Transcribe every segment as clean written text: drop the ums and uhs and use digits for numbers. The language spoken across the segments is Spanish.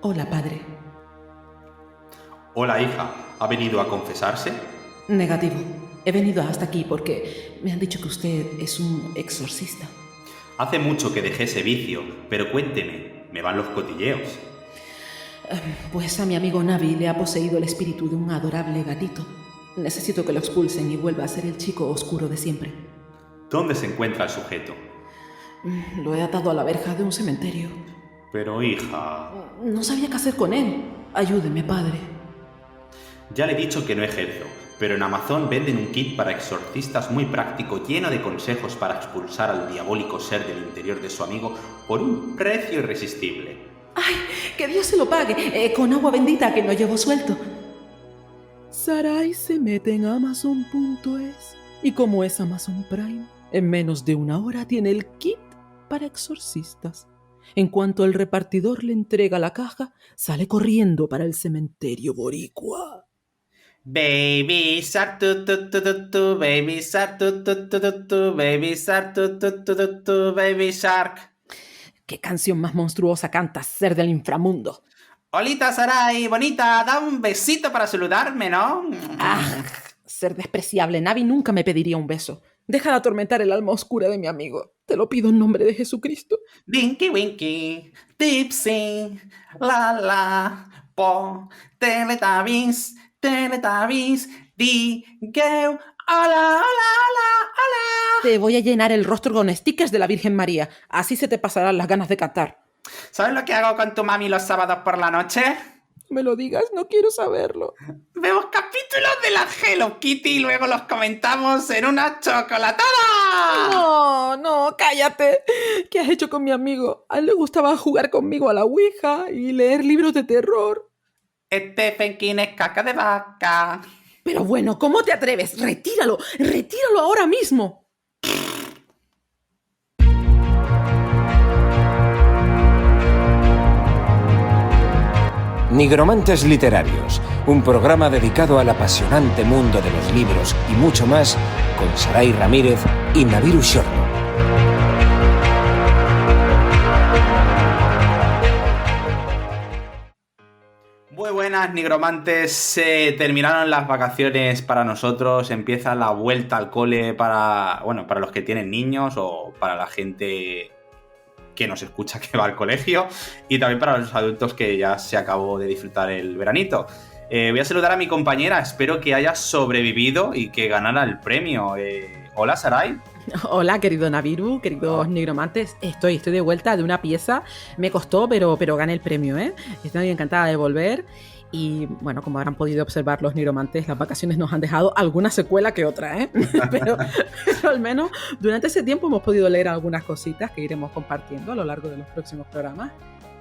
Hola, padre. Hola, hija. ¿Ha venido a confesarse? Negativo. He venido hasta aquí porque me han dicho que usted es un exorcista. Hace mucho que dejé ese vicio, pero cuénteme, me van los cotilleos. Pues a mi amigo Navi le ha poseído el espíritu de un adorable gatito. Necesito que lo expulsen y vuelva a ser el chico oscuro de siempre. ¿Dónde se encuentra el sujeto? Lo he atado a la verja de un cementerio. Pero, hija... No sabía qué hacer con él. Ayúdeme, padre. Ya le he dicho que no ejerzo, pero en Amazon venden un kit para exorcistas muy práctico, lleno de consejos para expulsar al diabólico ser del interior de su amigo por un precio irresistible. ¡Ay! ¡Que Dios se lo pague! Con agua bendita que no llevo suelto. Sarai se mete en Amazon.es y como es Amazon Prime, en menos de una hora tiene el kit para exorcistas. En cuanto el repartidor le entrega la caja, sale corriendo para el cementerio boricua. Baby shark tu tu tu tu tu, baby shark tu tu tu tu tu, baby shark tu tu tu tu tu, baby shark. ¿Qué canción más monstruosa canta ser del inframundo? Olita Sarai, bonita, da un besito para saludarme, ¿no? ¡Ah! Ser despreciable. Navi nunca me pediría un beso. Deja de atormentar el alma oscura de mi amigo. Te lo pido en nombre de Jesucristo. Dinky Winky, Tipsy, la la, po, Teletubbies, Teletubbies, Digeo, hola, hola, hola, hola. Te voy a llenar el rostro con stickers de la Virgen María. Así se te pasarán las ganas de cantar. ¿Sabes lo que hago con tu mami los sábados por la noche? Me lo digas, no quiero saberlo. Vemos capítulos de la Hello Kitty y luego los comentamos en una chocolatada. No, cállate. ¿Qué has hecho con mi amigo? A él le gustaba jugar conmigo a la Ouija y leer libros de terror. Stephen King es caca de vaca. Pero bueno, ¿cómo te atreves? ¡Retíralo! ¡Retíralo ahora mismo! Nigromantes Literarios, un programa dedicado al apasionante mundo de los libros y mucho más, con Sarai Ramírez y Naviru Shorno. Muy buenas, nigromantes. Se terminaron las vacaciones para nosotros. Empieza la vuelta al cole para los que tienen niños o para la gente que nos escucha que va al colegio y también para los adultos que ya se acabó de disfrutar el veranito. Voy a saludar a mi compañera. Espero que haya sobrevivido y que ganara el premio. Hola, Sarai. Hola, querido Naviru, queridos nigromantes. Estoy de vuelta de una pieza. Me costó, pero gané el premio, ¿eh? Estoy encantada de volver. Y bueno, como habrán podido observar los nigromantes, las vacaciones nos han dejado alguna secuela que otra, ¿eh? pero al menos durante ese tiempo hemos podido leer algunas cositas que iremos compartiendo a lo largo de los próximos programas.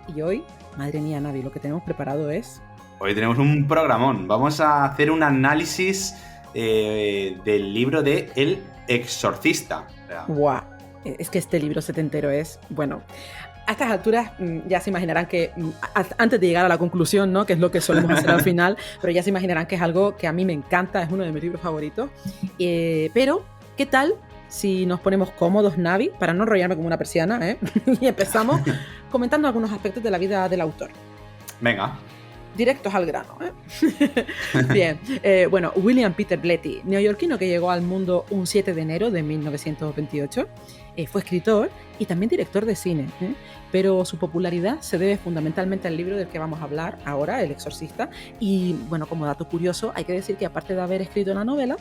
Y hoy, madre mía, Navi, lo que tenemos preparado es... Hoy tenemos un programón. Vamos a hacer un análisis del libro de El Exorcista. ¡Guau! Es que este libro setentero es... Bueno... A estas alturas ya se imaginarán que, antes de llegar a la conclusión, ¿no? Que es lo que solemos hacer al final, pero ya se imaginarán que es algo que a mí me encanta, es uno de mis libros favoritos. Pero, ¿qué tal si nos ponemos cómodos, Navi, para no enrollarme como una persiana, ¿eh? y empezamos comentando algunos aspectos de la vida del autor? Venga. Directos al grano, ¿eh? Bien, bueno, William Peter Blatty, neoyorquino que llegó al mundo un 7 de enero de 1928, fue escritor y también director de cine, pero su popularidad se debe fundamentalmente al libro del que vamos a hablar ahora, El Exorcista, y bueno, como dato curioso, hay que decir que aparte de haber escrito la novela,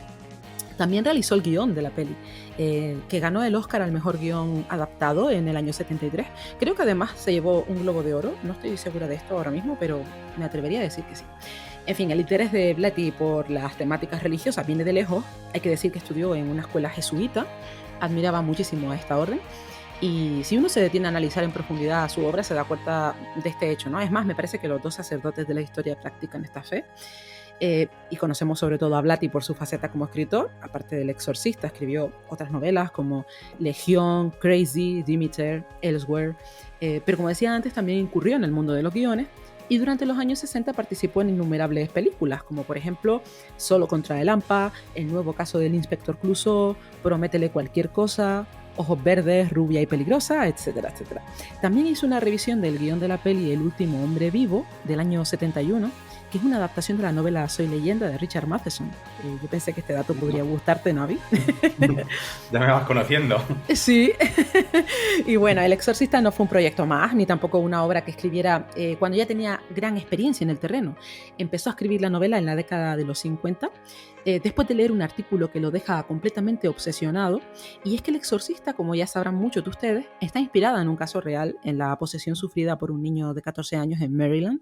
también realizó el guión de la peli, que ganó el Oscar al mejor guión adaptado en el año 73. Creo que además se llevó un Globo de Oro, no estoy segura de esto ahora mismo, pero me atrevería a decir que sí. En fin, el interés de Blatty por las temáticas religiosas viene de lejos. Hay que decir que estudió en una escuela jesuita, admiraba muchísimo a esta orden, y si uno se detiene a analizar en profundidad su obra se da cuenta de este hecho, ¿no? Es más, me parece que los dos sacerdotes de la historia practican esta fe. Y conocemos sobre todo a Blatty por su faceta como escritor. Aparte del Exorcista, escribió otras novelas como Legión, Crazy, Demeter, Elsewhere, pero como decía antes, también incurrió en el mundo de los guiones y durante los años 60 participó en innumerables películas, como por ejemplo Solo contra el Hampa, El nuevo caso del inspector Clouseau, Prométele cualquier cosa, ojos verdes, rubia y peligrosa, etcétera, etcétera. También hizo una revisión del guión de la peli El último hombre vivo, del año 71, que es una adaptación de la novela Soy leyenda de Richard Matheson. Yo pensé que este dato podría gustarte, Navi. Ya me vas conociendo. Sí. Y bueno, El exorcista no fue un proyecto más, ni tampoco una obra que escribiera cuando ya tenía gran experiencia en el terreno. Empezó a escribir la novela en la década de los 50, después de leer un artículo que lo deja completamente obsesionado, y es que El exorcista, como ya sabrán muchos de ustedes, está inspirada en un caso real, en la posesión sufrida por un niño de 14 años en Maryland.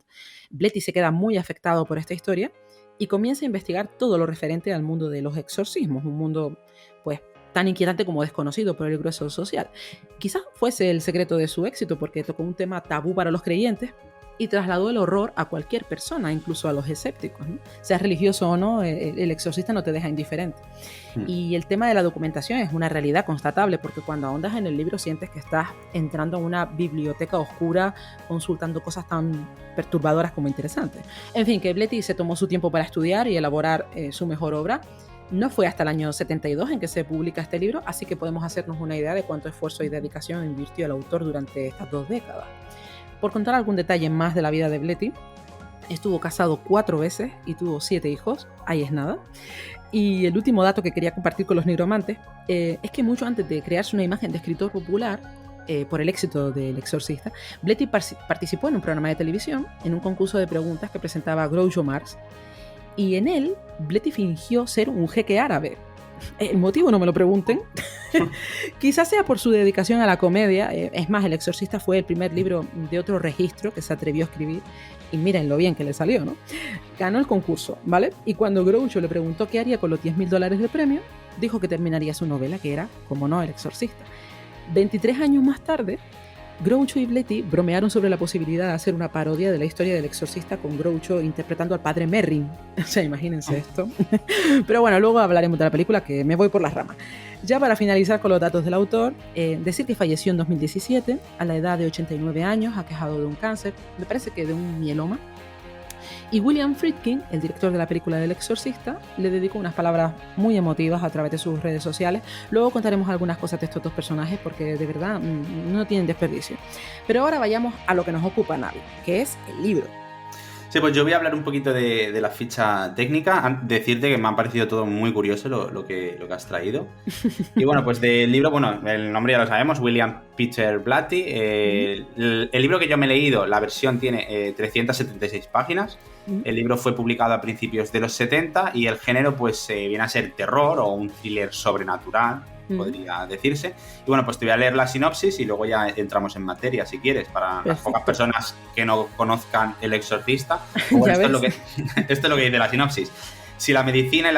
Blatty se queda muy afectado por esta historia y comienza a investigar todo lo referente al mundo de los exorcismos, un mundo pues tan inquietante como desconocido por el grueso social. Quizás fuese el secreto de su éxito, porque tocó un tema tabú para los creyentes y trasladó el horror a cualquier persona, incluso a los escépticos, ¿no? Seas religioso o no, el exorcista no te deja indiferente. Y el tema de la documentación es una realidad constatable, porque cuando ahondas en el libro sientes que estás entrando en una biblioteca oscura consultando cosas tan perturbadoras como interesantes. En fin, que Blatty se tomó su tiempo para estudiar y elaborar su mejor obra. No fue hasta el año 72 en que se publica este libro, así que podemos hacernos una idea de cuánto esfuerzo y dedicación invirtió el autor durante estas 2 décadas. Por contar algún detalle más de la vida de Blatty, estuvo casado 4 veces y tuvo 7 hijos, ahí es nada. Y el último dato que quería compartir con los nigromantes es que mucho antes de crearse una imagen de escritor popular, por el éxito del exorcista, Blatty participó en un programa de televisión, en un concurso de preguntas que presentaba Groucho Marx, y en él Blatty fingió ser un jeque árabe. El motivo no me lo pregunten. Quizás sea por su dedicación a la comedia. Es más, El exorcista fue el primer libro de otro registro que se atrevió a escribir, y miren lo bien que le salió, ¿no? Ganó el concurso, ¿vale? Y cuando Groucho le preguntó qué haría con los $10,000 de premio, dijo que terminaría su novela, que era, como no, El exorcista. 23 años más tarde, Groucho y Blatty bromearon sobre la posibilidad de hacer una parodia de la historia del exorcista, con Groucho interpretando al padre Merrin. O sea, imagínense esto. Pero bueno, luego hablaremos de la película, que me voy por las ramas. Ya para finalizar con los datos del autor, decir que falleció en 2017 a la edad de 89 años, aquejado de un cáncer, me parece que de un mieloma. Y William Friedkin, el director de la película del exorcista, le dedicó unas palabras muy emotivas a través de sus redes sociales. Luego contaremos algunas cosas de estos 2 personajes, porque de verdad no tienen desperdicio. Pero ahora vayamos a lo que nos ocupa, Navi, que es el libro. Sí, pues yo voy a hablar un poquito de la ficha técnica. Decirte que me ha parecido todo muy curioso lo que has traído. Y bueno, pues del libro, bueno, el nombre ya lo sabemos, William Peter Blatty. El libro que yo me he leído, la versión tiene 376 páginas. El libro fue publicado a principios de los 70 y el género pues viene a ser terror o un thriller sobrenatural, podría decirse. Y bueno, pues te voy a leer la sinopsis y luego ya entramos en materia, si quieres, para las pocas personas que no conozcan El exorcista. Bueno, esto es lo que dice la sinopsis. Si la medicina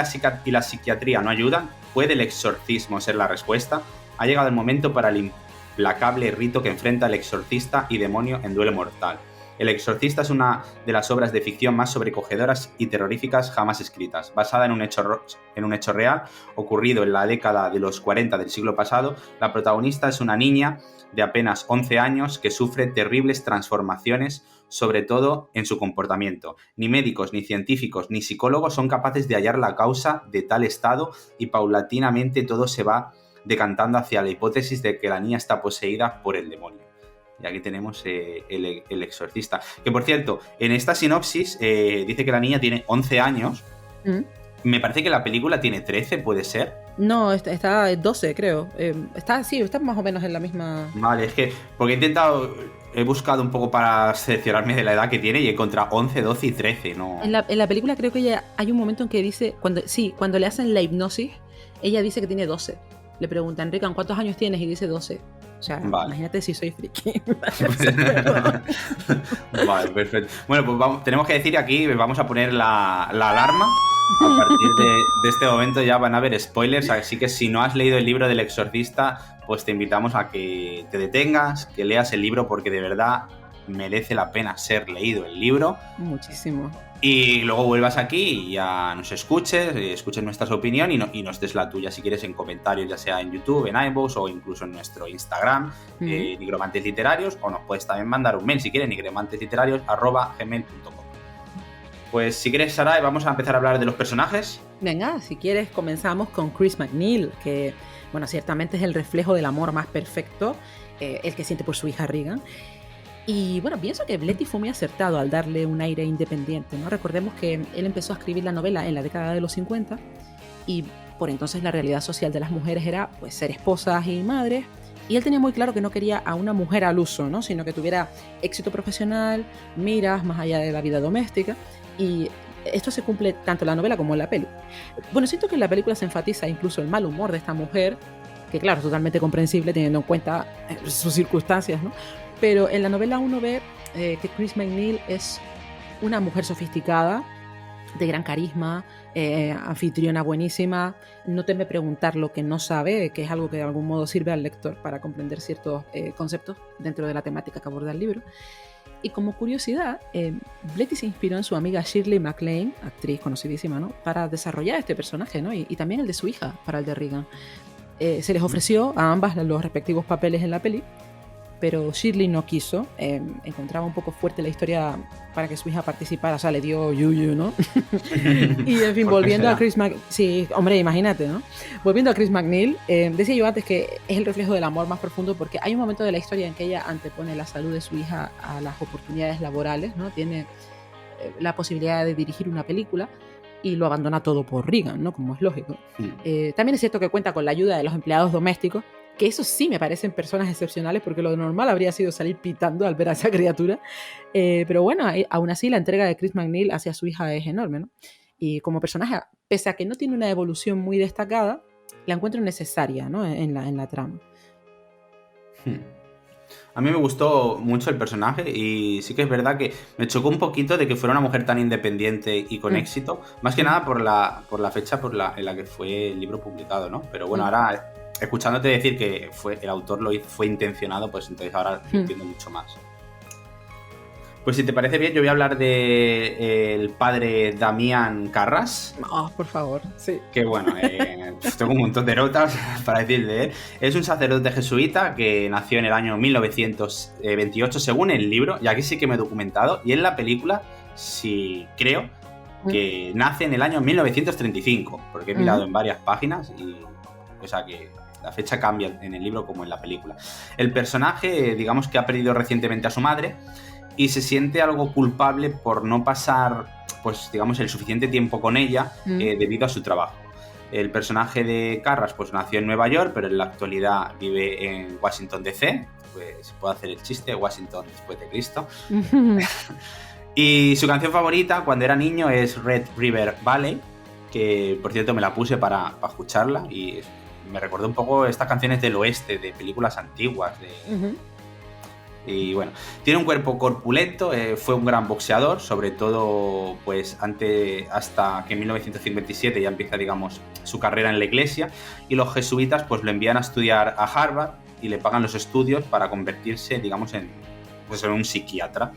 y la psiquiatría no ayudan, ¿puede el exorcismo ser la respuesta? Ha llegado el momento para el implacable rito que enfrenta el exorcista y demonio en duelo mortal. El exorcista es una de las obras de ficción más sobrecogedoras y terroríficas jamás escritas. Basada en un hecho real ocurrido en la década de los 40 del siglo pasado, la protagonista es una niña de apenas 11 años que sufre terribles transformaciones, sobre todo en su comportamiento. Ni médicos, ni científicos, ni psicólogos son capaces de hallar la causa de tal estado, y paulatinamente todo se va decantando hacia la hipótesis de que la niña está poseída por el demonio. Y aquí tenemos el exorcista. Que, por cierto, en esta sinopsis dice que la niña tiene 11 años. Me parece que la película tiene 13, ¿puede ser? No, está 12, creo. Está más o menos en la misma... Vale, es que... Porque he buscado un poco para cerciorarme de la edad que tiene y he encontrado 11, 12 y 13, ¿no? En la película creo que ella hay un momento en que dice... Cuando le hacen la hipnosis, ella dice que tiene 12. Le preguntan, Rican, ¿cuántos años tienes? Y dice 12. O sea, imagínate si soy friki. Vale, perfecto. Bueno, pues tenemos que decir aquí, vamos a poner la alarma. A partir de este momento ya van a haber spoilers, así que si no has leído el libro del exorcista, pues te invitamos a que te detengas, que leas el libro, porque de verdad merece la pena ser leído el libro. Muchísimo. Y luego vuelvas aquí y ya nos escuches nuestras opiniones y nos des la tuya si quieres en comentarios, ya sea en YouTube, en iVoox o incluso en nuestro Instagram, Nigromantes Literarios, o nos puedes también mandar un mail si quieres, nigromantesliterarios@gmail.com. Pues si quieres, Sarai, vamos a empezar a hablar de los personajes. Venga, si quieres, comenzamos con Chris MacNeil, que, bueno, ciertamente es el reflejo del amor más perfecto, el que siente por su hija Regan. Y bueno, pienso que Blatty fue muy acertado al darle un aire independiente, ¿no? Recordemos que él empezó a escribir la novela en la década de los 50 y por entonces la realidad social de las mujeres era pues ser esposas y madres, y él tenía muy claro que no quería a una mujer al uso, ¿no? Sino que tuviera éxito profesional, miras más allá de la vida doméstica, y esto se cumple tanto en la novela como en la peli. Bueno, siento que en la película se enfatiza incluso el mal humor de esta mujer, que claro, es totalmente comprensible teniendo en cuenta sus circunstancias, ¿no? Pero en la novela uno ve que Chris MacNeil es una mujer sofisticada, de gran carisma, anfitriona buenísima, no teme preguntar lo que no sabe, que es algo que de algún modo sirve al lector para comprender ciertos conceptos dentro de la temática que aborda el libro. Y como curiosidad, Blatty se inspiró en su amiga Shirley MacLaine, actriz conocidísima, ¿no?, para desarrollar este personaje, ¿no? y también el de su hija para el de Regan. Se les ofreció a ambas los respectivos papeles en la peli, pero Shirley no quiso, encontraba un poco fuerte la historia para que su hija participara, o sea, le dio yuyu, ¿no? Y en fin, volviendo a Chris MacNeil, sí, hombre, imagínate, ¿no? Volviendo a Chris MacNeil, decía yo antes que es el reflejo del amor más profundo porque hay un momento de la historia en que ella antepone la salud de su hija a las oportunidades laborales, ¿no? Tiene la posibilidad de dirigir una película y lo abandona todo por Regan, ¿no? Como es lógico. También es cierto que cuenta con la ayuda de los empleados domésticos, que eso sí me parecen personas excepcionales, porque lo normal habría sido salir pitando al ver a esa criatura. Pero bueno, aún así la entrega de Chris MacNeil hacia su hija es enorme, ¿no? Y como personaje, pese a que no tiene una evolución muy destacada, la encuentro necesaria, ¿no?, en la trama. A mí me gustó mucho el personaje y sí que es verdad que me chocó un poquito de que fuera una mujer tan independiente y con éxito, más que nada por la fecha en la que fue el libro publicado, ¿no? Pero bueno, ahora escuchándote decir que el autor fue intencionado, pues entonces ahora lo entiendo mucho más. Pues si te parece bien, yo voy a hablar de el padre Damián Carras. Oh, por favor, sí. Que bueno, tengo un montón de notas para decir de él. Es un sacerdote jesuita que nació en el año 1928 según el libro, y aquí sí que me he documentado, y en la película sí creo que nace en el año 1935, porque he mirado en varias páginas y o sea que la fecha cambia en el libro como en la película. El personaje, digamos que ha perdido recientemente a su madre y se siente algo culpable por no pasar, pues digamos, el suficiente tiempo con ella debido a su trabajo. El personaje de Carras pues nació en Nueva York, pero en la actualidad vive en Washington DC, pues puedo hacer el chiste, Washington después de Cristo. Y su canción favorita cuando era niño es Red River Valley, que por cierto me la puse para escucharla y me recordó un poco estas canciones del oeste, de películas antiguas. Y bueno, tiene un cuerpo corpulento, fue un gran boxeador, sobre todo pues hasta que en 1957 ya empieza, digamos, su carrera en la iglesia, y los jesuitas pues lo envían a estudiar a Harvard y le pagan los estudios para convertirse, digamos, en un psiquiatra.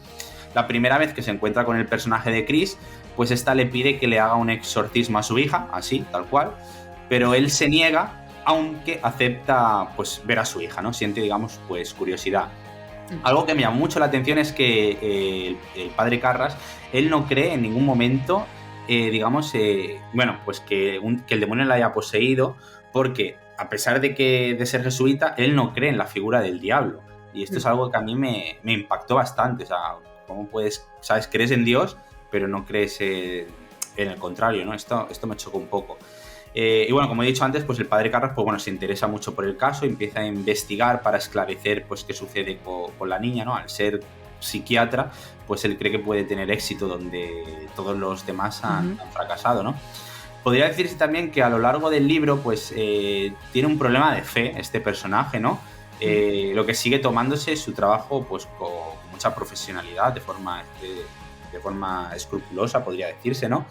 La primera vez que se encuentra con el personaje de Chris, pues esta le pide que le haga un exorcismo a su hija, así, tal cual, pero él se niega, aunque acepta pues ver a su hija, ¿no? Siente, digamos, pues curiosidad. Algo que me llama mucho la atención es que el padre Carras, él no cree en ningún momento, digamos, pues que el demonio la haya poseído, porque a pesar de ser jesuita, él no cree en la figura del diablo. Y esto es algo que a mí me impactó bastante. O sea, ¿cómo puedes, sabes, crees en Dios, pero no crees en el contrario, ¿no? Esto me chocó un poco. Y bueno, como he dicho antes, pues el padre Carras pues bueno, se interesa mucho por el caso, empieza a investigar para esclarecer pues qué sucede con la niña, ¿no? Al ser psiquiatra, pues él cree que puede tener éxito donde todos los demás han fracasado, ¿no? Podría decirse también que a lo largo del libro pues tiene un problema de fe este personaje, ¿no? Lo que sigue tomándose su trabajo pues con mucha profesionalidad, de forma escrupulosa, podría decirse, ¿no?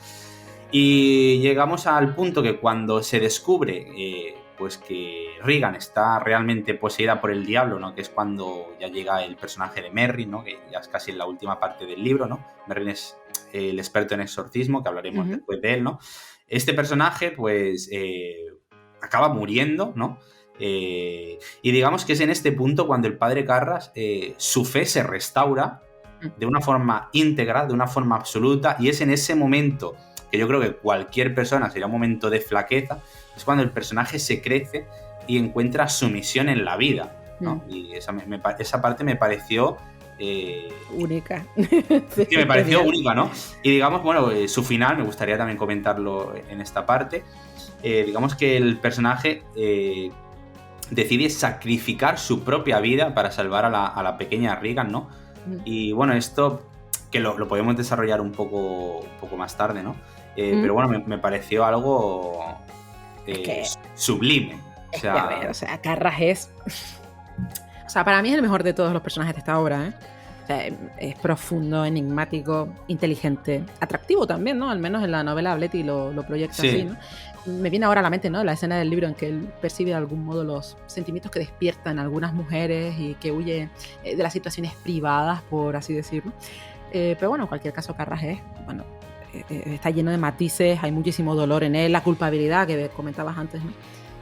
Y llegamos al punto que cuando se descubre pues que Regan está realmente poseída por el diablo, ¿no? Que es cuando ya llega el personaje de Merrin, ¿no? Que ya es casi en la última parte del libro, ¿no? Merrin es el experto en exorcismo, que hablaremos después de él, ¿no? Este personaje pues acaba muriendo, ¿no? Y digamos que es en este punto cuando el padre Carras su fe se restaura de una forma íntegra, de una forma absoluta, y es en ese momento que yo creo que cualquier persona sería un momento de flaqueza, es cuando el personaje se crece y encuentra su misión en la vida, ¿no? Y esa parte me pareció... única. Sí, me pareció única, ¿no? Y digamos, bueno, su final, me gustaría también comentarlo en esta parte, digamos que el personaje decide sacrificar su propia vida para salvar a la pequeña Regan, ¿no? Y bueno, esto que lo podemos desarrollar un poco más tarde, ¿no? Pero bueno, me pareció algo sublime. O sea, Carras es... O sea, para mí es el mejor de todos los personajes de esta obra, ¿eh? O sea, es profundo, enigmático, inteligente, atractivo también, ¿no? Al menos en la novela Bletty lo proyecta así, ¿no? Me viene ahora a la mente, ¿no? La escena del libro en que él percibe de algún modo los sentimientos que despiertan algunas mujeres y que huye de las situaciones privadas, por así decirlo. Pero bueno, en cualquier caso, Carras está lleno de matices, hay muchísimo dolor en él, la culpabilidad que comentabas antes, ¿no?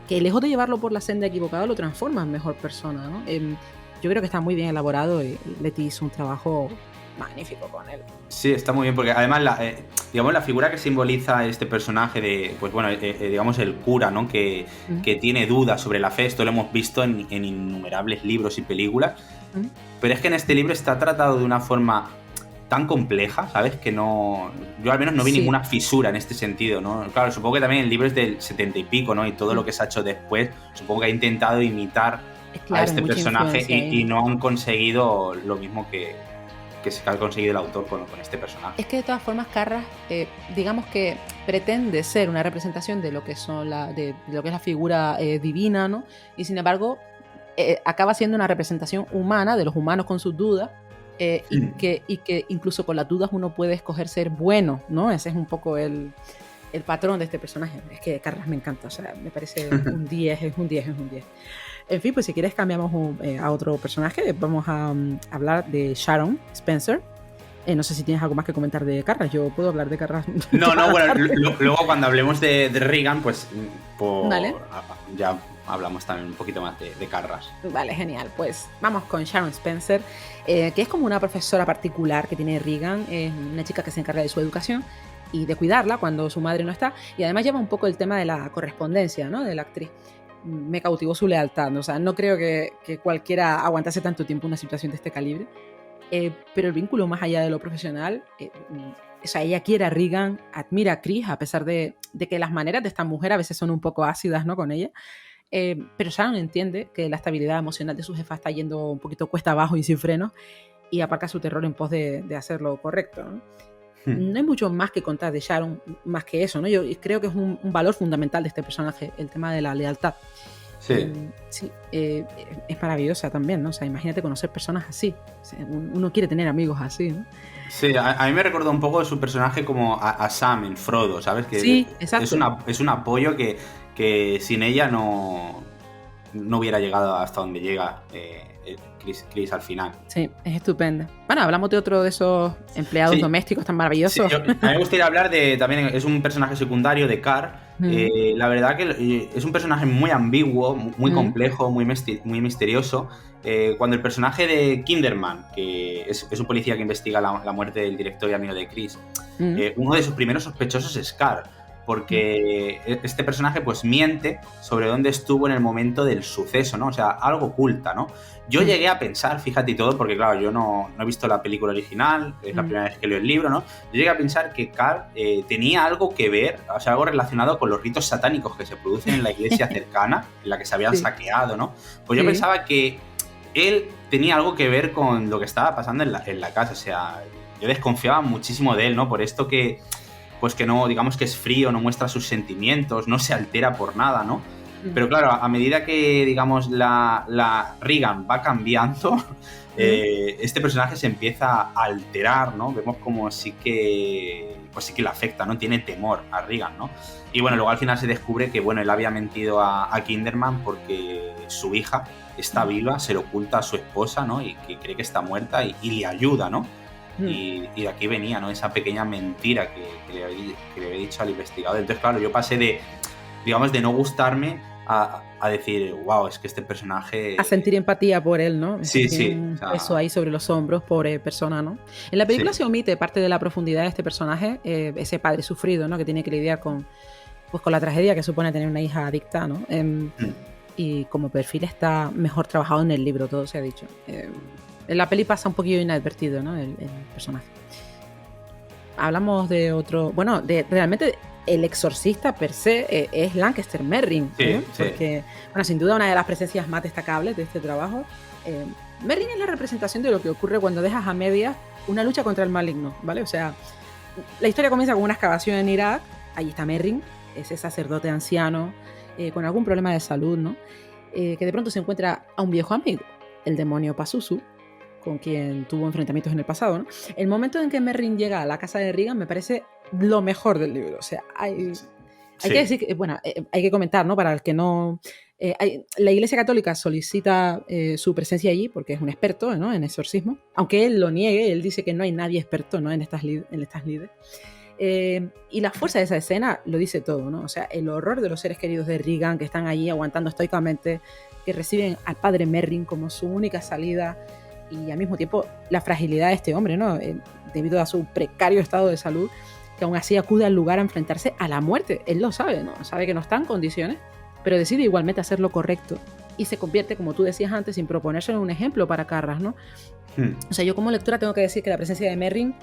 Que lejos de llevarlo por la senda equivocada lo transforma en mejor persona, ¿no? Yo creo que está muy bien elaborado y Bletty hizo un trabajo magnífico con él. Sí, está muy bien, porque además digamos, la figura que simboliza este personaje de, pues bueno, digamos el cura, ¿no? Que tiene dudas sobre la fe, esto lo hemos visto en innumerables libros y películas, pero es que en este libro está tratado de una forma tan compleja, ¿sabes? Que no... Yo al menos no vi ninguna fisura en este sentido, ¿no? Claro, supongo que también el libro es del 70 y pico, ¿no? Y todo lo que se ha hecho después, supongo que ha intentado imitar a este personaje y no han conseguido lo mismo que se ha conseguido el autor con este personaje. Es que de todas formas Carras, digamos que pretende ser una representación de lo que son de lo que es la figura divina, ¿no? Y sin embargo acaba siendo una representación humana de los humanos con sus dudas. Y que incluso con las dudas uno puede escoger ser bueno, ¿no? Ese es un poco el patrón de este personaje. Es que Carras me encanta, o sea, me parece un 10, es un 10. En fin, pues si quieres cambiamos a otro personaje. Vamos a hablar de Sharon Spencer. No sé si tienes algo más que comentar de Carras. Yo puedo hablar de Carras. No, bueno, luego cuando hablemos de Regan, pues ¿vale? Ya hablamos también un poquito más de Carras. Vale, genial. Pues vamos con Sharon Spencer, que es como una profesora particular que tiene Regan. Es una chica que se encarga de su educación y de cuidarla cuando su madre no está. Y además lleva un poco el tema de la correspondencia, ¿no? De la actriz. Me cautivó su lealtad, ¿no? O sea, no creo que cualquiera aguantase tanto tiempo una situación de este calibre. Pero el vínculo más allá de lo profesional, o sea, ella quiere a Regan, admira a Chris, a pesar de que las maneras de esta mujer a veces son un poco ácidas, ¿no? Con ella. Pero Sharon entiende que la estabilidad emocional de su jefa está yendo un poquito cuesta abajo y sin frenos y aparca su terror en pos de hacer lo correcto, ¿no? No hay mucho más que contar de Sharon, más que eso, ¿no? Yo creo que es un valor fundamental de este personaje, el tema de la lealtad. Sí. Sí, es maravillosa también, ¿no? O sea, imagínate conocer personas así. O sea, uno quiere tener amigos así, ¿no? Sí, a mí me recordó un poco su personaje como a Sam en Frodo, ¿sabes? Que sí, exacto. Es un apoyo que sin ella no hubiera llegado hasta donde llega Chris al final. Sí, es estupenda. Bueno, hablamos de otro de esos empleados domésticos tan maravillosos. Sí, a mí me gustaría hablar también es un personaje secundario de Car. La verdad que es un personaje muy ambiguo, muy complejo, muy misterioso. Cuando el personaje de Kinderman, que es un policía que investiga la muerte del director y amigo de Chris, uno de sus primeros sospechosos es Car, porque este personaje pues miente sobre dónde estuvo en el momento del suceso, ¿no? O sea, algo oculta, ¿no? Yo llegué a pensar, fíjate y todo, porque claro, yo no he visto la película original, es la primera vez que leo el libro, ¿no? Yo llegué a pensar que Car tenía algo que ver, o sea, algo relacionado con los ritos satánicos que se producen en la iglesia cercana, en la que se habían saqueado, ¿no? Pues yo pensaba que él tenía algo que ver con lo que estaba pasando en la casa, o sea, yo desconfiaba muchísimo de él, ¿no? Por esto que no, digamos que es frío, no muestra sus sentimientos, no se altera por nada, ¿no? Pero claro, a medida que, digamos, la Regan va cambiando, este personaje se empieza a alterar, ¿no? Vemos como sí que le afecta, ¿no? Tiene temor a Regan, ¿no? Y bueno, luego al final se descubre que, bueno, él había mentido a Kinderman porque su hija está viva, se lo oculta a su esposa, ¿no? Y que cree que está muerta y le ayuda, ¿no? Y de aquí venía, ¿no? Esa pequeña mentira que le había dicho al investigador. Entonces, claro, yo pasé de no gustarme a decir, wow, es que este personaje... A sentir empatía por él, ¿no? Sí, Tiene sí. un peso ahí sobre los hombros, pobre persona, ¿no? En la película se omite parte de la profundidad de este personaje, ese padre sufrido, ¿no? Que tiene que lidiar con la tragedia que supone tener una hija adicta, ¿no? Y como perfil está mejor trabajado en el libro, todo se ha dicho. En la peli pasa un poquillo inadvertido, ¿no? El personaje. Hablamos de otro... Bueno, realmente el exorcista per se es Lancaster Merrin, ¿no? Porque, bueno, sin duda una de las presencias más destacables de este trabajo. Merrin es la representación de lo que ocurre cuando dejas a medias una lucha contra el maligno, ¿vale? O sea, la historia comienza con una excavación en Irak. Allí está Merrin, ese sacerdote anciano con algún problema de salud, ¿no? Que de pronto se encuentra a un viejo amigo, el demonio Pazuzu, con quien tuvo enfrentamientos en el pasado, ¿no? El momento en que Merrin llega a la casa de Regan me parece lo mejor del libro. O sea, hay que decir que, bueno, hay que comentar, ¿no? Para el que no... la Iglesia Católica solicita su presencia allí porque es un experto, ¿no? En exorcismo. Aunque él lo niegue, él dice que no hay nadie experto, ¿no? en estas lides. Y la fuerza de esa escena lo dice todo, ¿no? O sea, el horror de los seres queridos de Regan que están allí aguantando estoicamente, que reciben al padre Merrin como su única salida, y al mismo tiempo la fragilidad de este hombre, ¿no? Debido a su precario estado de salud, que aún así acude al lugar a enfrentarse a la muerte. Él lo sabe, ¿no? Sabe que no está en condiciones, pero decide igualmente hacer lo correcto y se convierte, como tú decías antes, sin proponérselo, en un ejemplo para Karras, ¿no? O sea, yo como lectora tengo que decir que la presencia de Merrin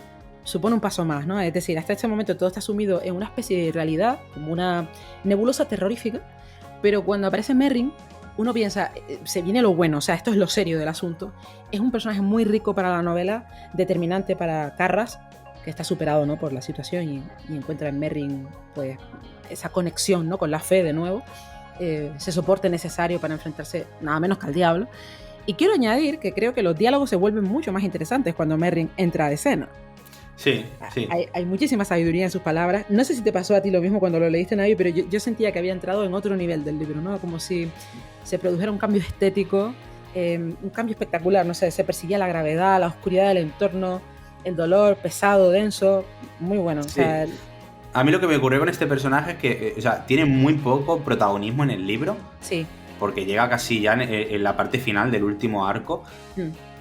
supone un paso más, ¿no? Es decir, hasta este momento todo está sumido en una especie de realidad, como una nebulosa terrorífica, pero cuando aparece Merrin, uno piensa, se viene lo bueno, o sea, esto es lo serio del asunto. Es un personaje muy rico para la novela, determinante para Karras, que está superado, ¿no? por la situación y encuentra en Merrin pues, esa conexión, ¿no? con la fe de nuevo, ese soporte necesario para enfrentarse nada menos que al diablo. Y quiero añadir que creo que los diálogos se vuelven mucho más interesantes cuando Merrin entra a escena. Sí. Hay muchísima sabiduría en sus palabras. No sé si te pasó a ti lo mismo cuando lo leíste, Navi, pero yo sentía que había entrado en otro nivel del libro, ¿no? Como si se produjera un cambio estético, un cambio espectacular, no sé, se percibía la gravedad, la oscuridad del entorno, el dolor pesado, denso, muy bueno. Sí. O sea, a mí lo que me ocurrió con este personaje es que, o sea, tiene muy poco protagonismo en el libro. Sí. Porque llega casi ya en la parte final del último arco.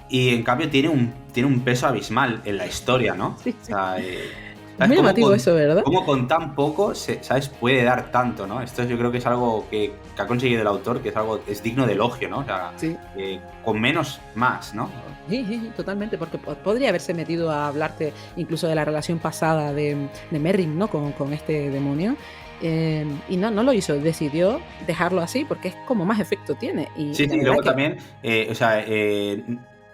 Y en cambio tiene un peso abismal en la historia, ¿no? Sí. O sea, es muy llamativo eso, ¿verdad? Como con tan poco, ¿sabes? Puede dar tanto, ¿no? Esto yo creo que es algo que ha conseguido el autor, que es digno de elogio, ¿no? O sea, con menos, más, ¿no? Sí, totalmente, porque podría haberse metido a hablarte incluso de la relación pasada de Merrin, ¿no? Con este demonio. Y no lo hizo, decidió dejarlo así porque es como más efecto tiene. Y luego también,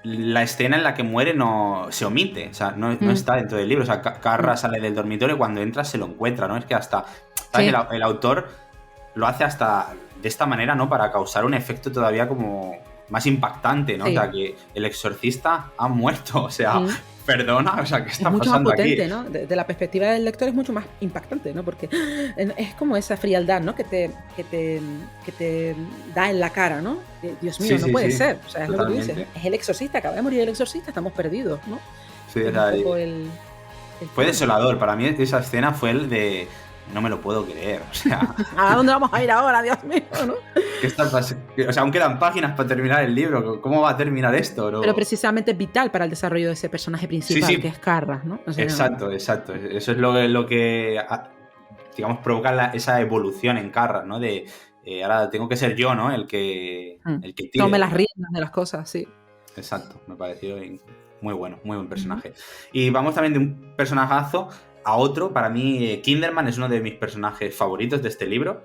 la escena en la que muere no se omite, o sea, no está dentro del libro. O sea, Karras sale del dormitorio y cuando entra se lo encuentra, ¿no? Es que hasta el autor lo hace hasta de esta manera, ¿no? Para causar un efecto todavía como más impactante, ¿no? Sí. O sea, que el exorcista ha muerto, o sea, perdona, o sea, ¿qué está pasando aquí? Es mucho más potente, ¿no? De la perspectiva del lector es mucho más impactante, ¿no? Porque es como esa frialdad, ¿no? Que te da en la cara, ¿no? Dios mío, no puede ser. O sea, es lo que tú dices. Es el exorcista, acaba de morir el exorcista, estamos perdidos, ¿no? Sí, o sea, fue desolador. Para mí esa escena fue el de... No me lo puedo creer, o sea... ¿A dónde vamos a ir ahora, Dios mío, no? ¿Qué está pasando? O sea, aún quedan páginas para terminar el libro. ¿Cómo va a terminar esto? ¿No? Pero precisamente es vital para el desarrollo de ese personaje principal, que es Karras, ¿no? O sea, exacto. Eso es lo que, digamos, provoca esa evolución en Karras, ¿no? De ahora tengo que ser yo, ¿no? El que tire. Tome las riendas de las cosas, sí. Exacto, me pareció muy buen personaje. Y vamos también de un personajazo a otro. Para mí, Kinderman es uno de mis personajes favoritos de este libro.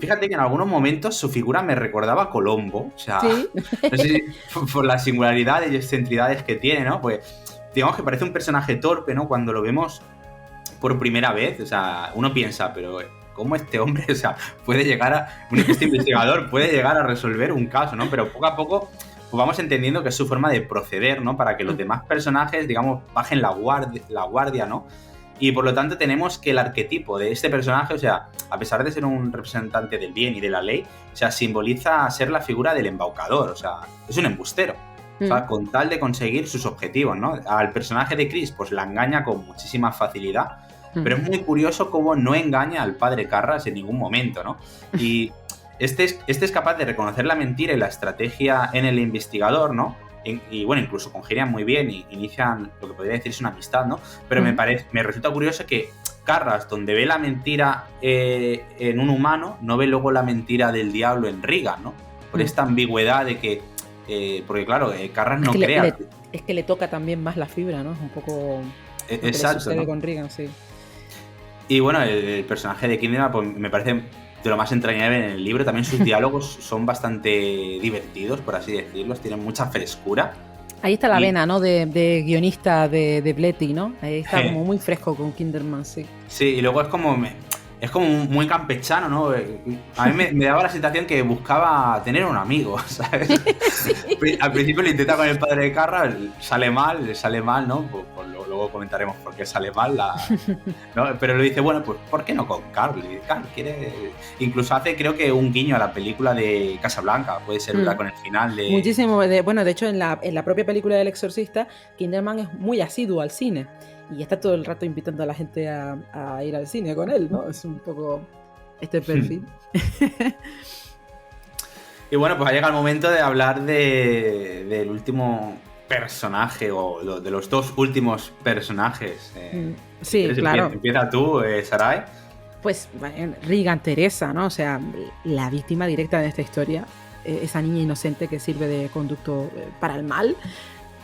Fíjate que en algunos momentos su figura me recordaba a Colombo. O sea, no sé si por las singularidades y excentricidades que tiene, ¿no? Pues digamos que parece un personaje torpe, ¿no? Cuando lo vemos por primera vez. O sea, uno piensa, pero ¿cómo este hombre, o sea, puede llegar a... Este investigador puede llegar a resolver un caso, ¿no? Pero poco a poco pues vamos entendiendo que es su forma de proceder, ¿no? Para que los demás personajes, digamos, bajen la guardia, ¿no? Y por lo tanto tenemos que el arquetipo de este personaje, o sea, a pesar de ser un representante del bien y de la ley, o sea, simboliza ser la figura del embaucador, o sea, es un embustero. O sea, con tal de conseguir sus objetivos, ¿no? Al personaje de Chris, pues la engaña con muchísima facilidad, pero es muy curioso cómo no engaña al padre Karras en ningún momento, ¿no? Y este es capaz de reconocer la mentira y la estrategia en el investigador, ¿no? Y bueno, incluso congenian muy bien y inician lo que podría decirse una amistad, ¿no? Pero me resulta curioso que Carras, donde ve la mentira en un humano, no ve luego la mentira del diablo en Regan, ¿no? Por esta ambigüedad de que... porque claro, Carras no crea... es que le toca también más la fibra, ¿no? Es un poco... Exacto, sucede, ¿no? Con Regan, sí. Y bueno, el personaje de Kinderman pues, me parece de lo más entrañable en el libro. También sus diálogos son bastante divertidos, por así decirlo. Tienen mucha frescura. Ahí está la vena, ¿no? De guionista de Bletty, ¿no? Ahí está como muy fresco con Kinderman, sí. Sí, y luego es como muy campechano, ¿no? A mí me daba la sensación que buscaba tener un amigo, ¿sabes? Sí. Al principio lo intenta con el padre de Carra, le sale mal, ¿no? Pues luego comentaremos por qué sale mal, ¿no? Pero le dice, bueno, pues ¿por qué no con Carl? Y Carl quiere... Incluso hace, creo que un guiño a la película de Casablanca, puede ser, ¿verdad? Con el final de... Muchísimo. Bueno, de hecho, en la propia película del Exorcista, Kinderman es muy asiduo al cine. Y está todo el rato invitando a la gente a ir al cine con él, ¿no? Es un poco este perfil. Y bueno, pues ha llegado el momento de hablar del último personaje o de los dos últimos personajes. Sí, claro. Empieza tú, Sarai. Pues bueno, Regan Teresa, ¿no? O sea, la víctima directa de esta historia, esa niña inocente que sirve de conducto para el mal.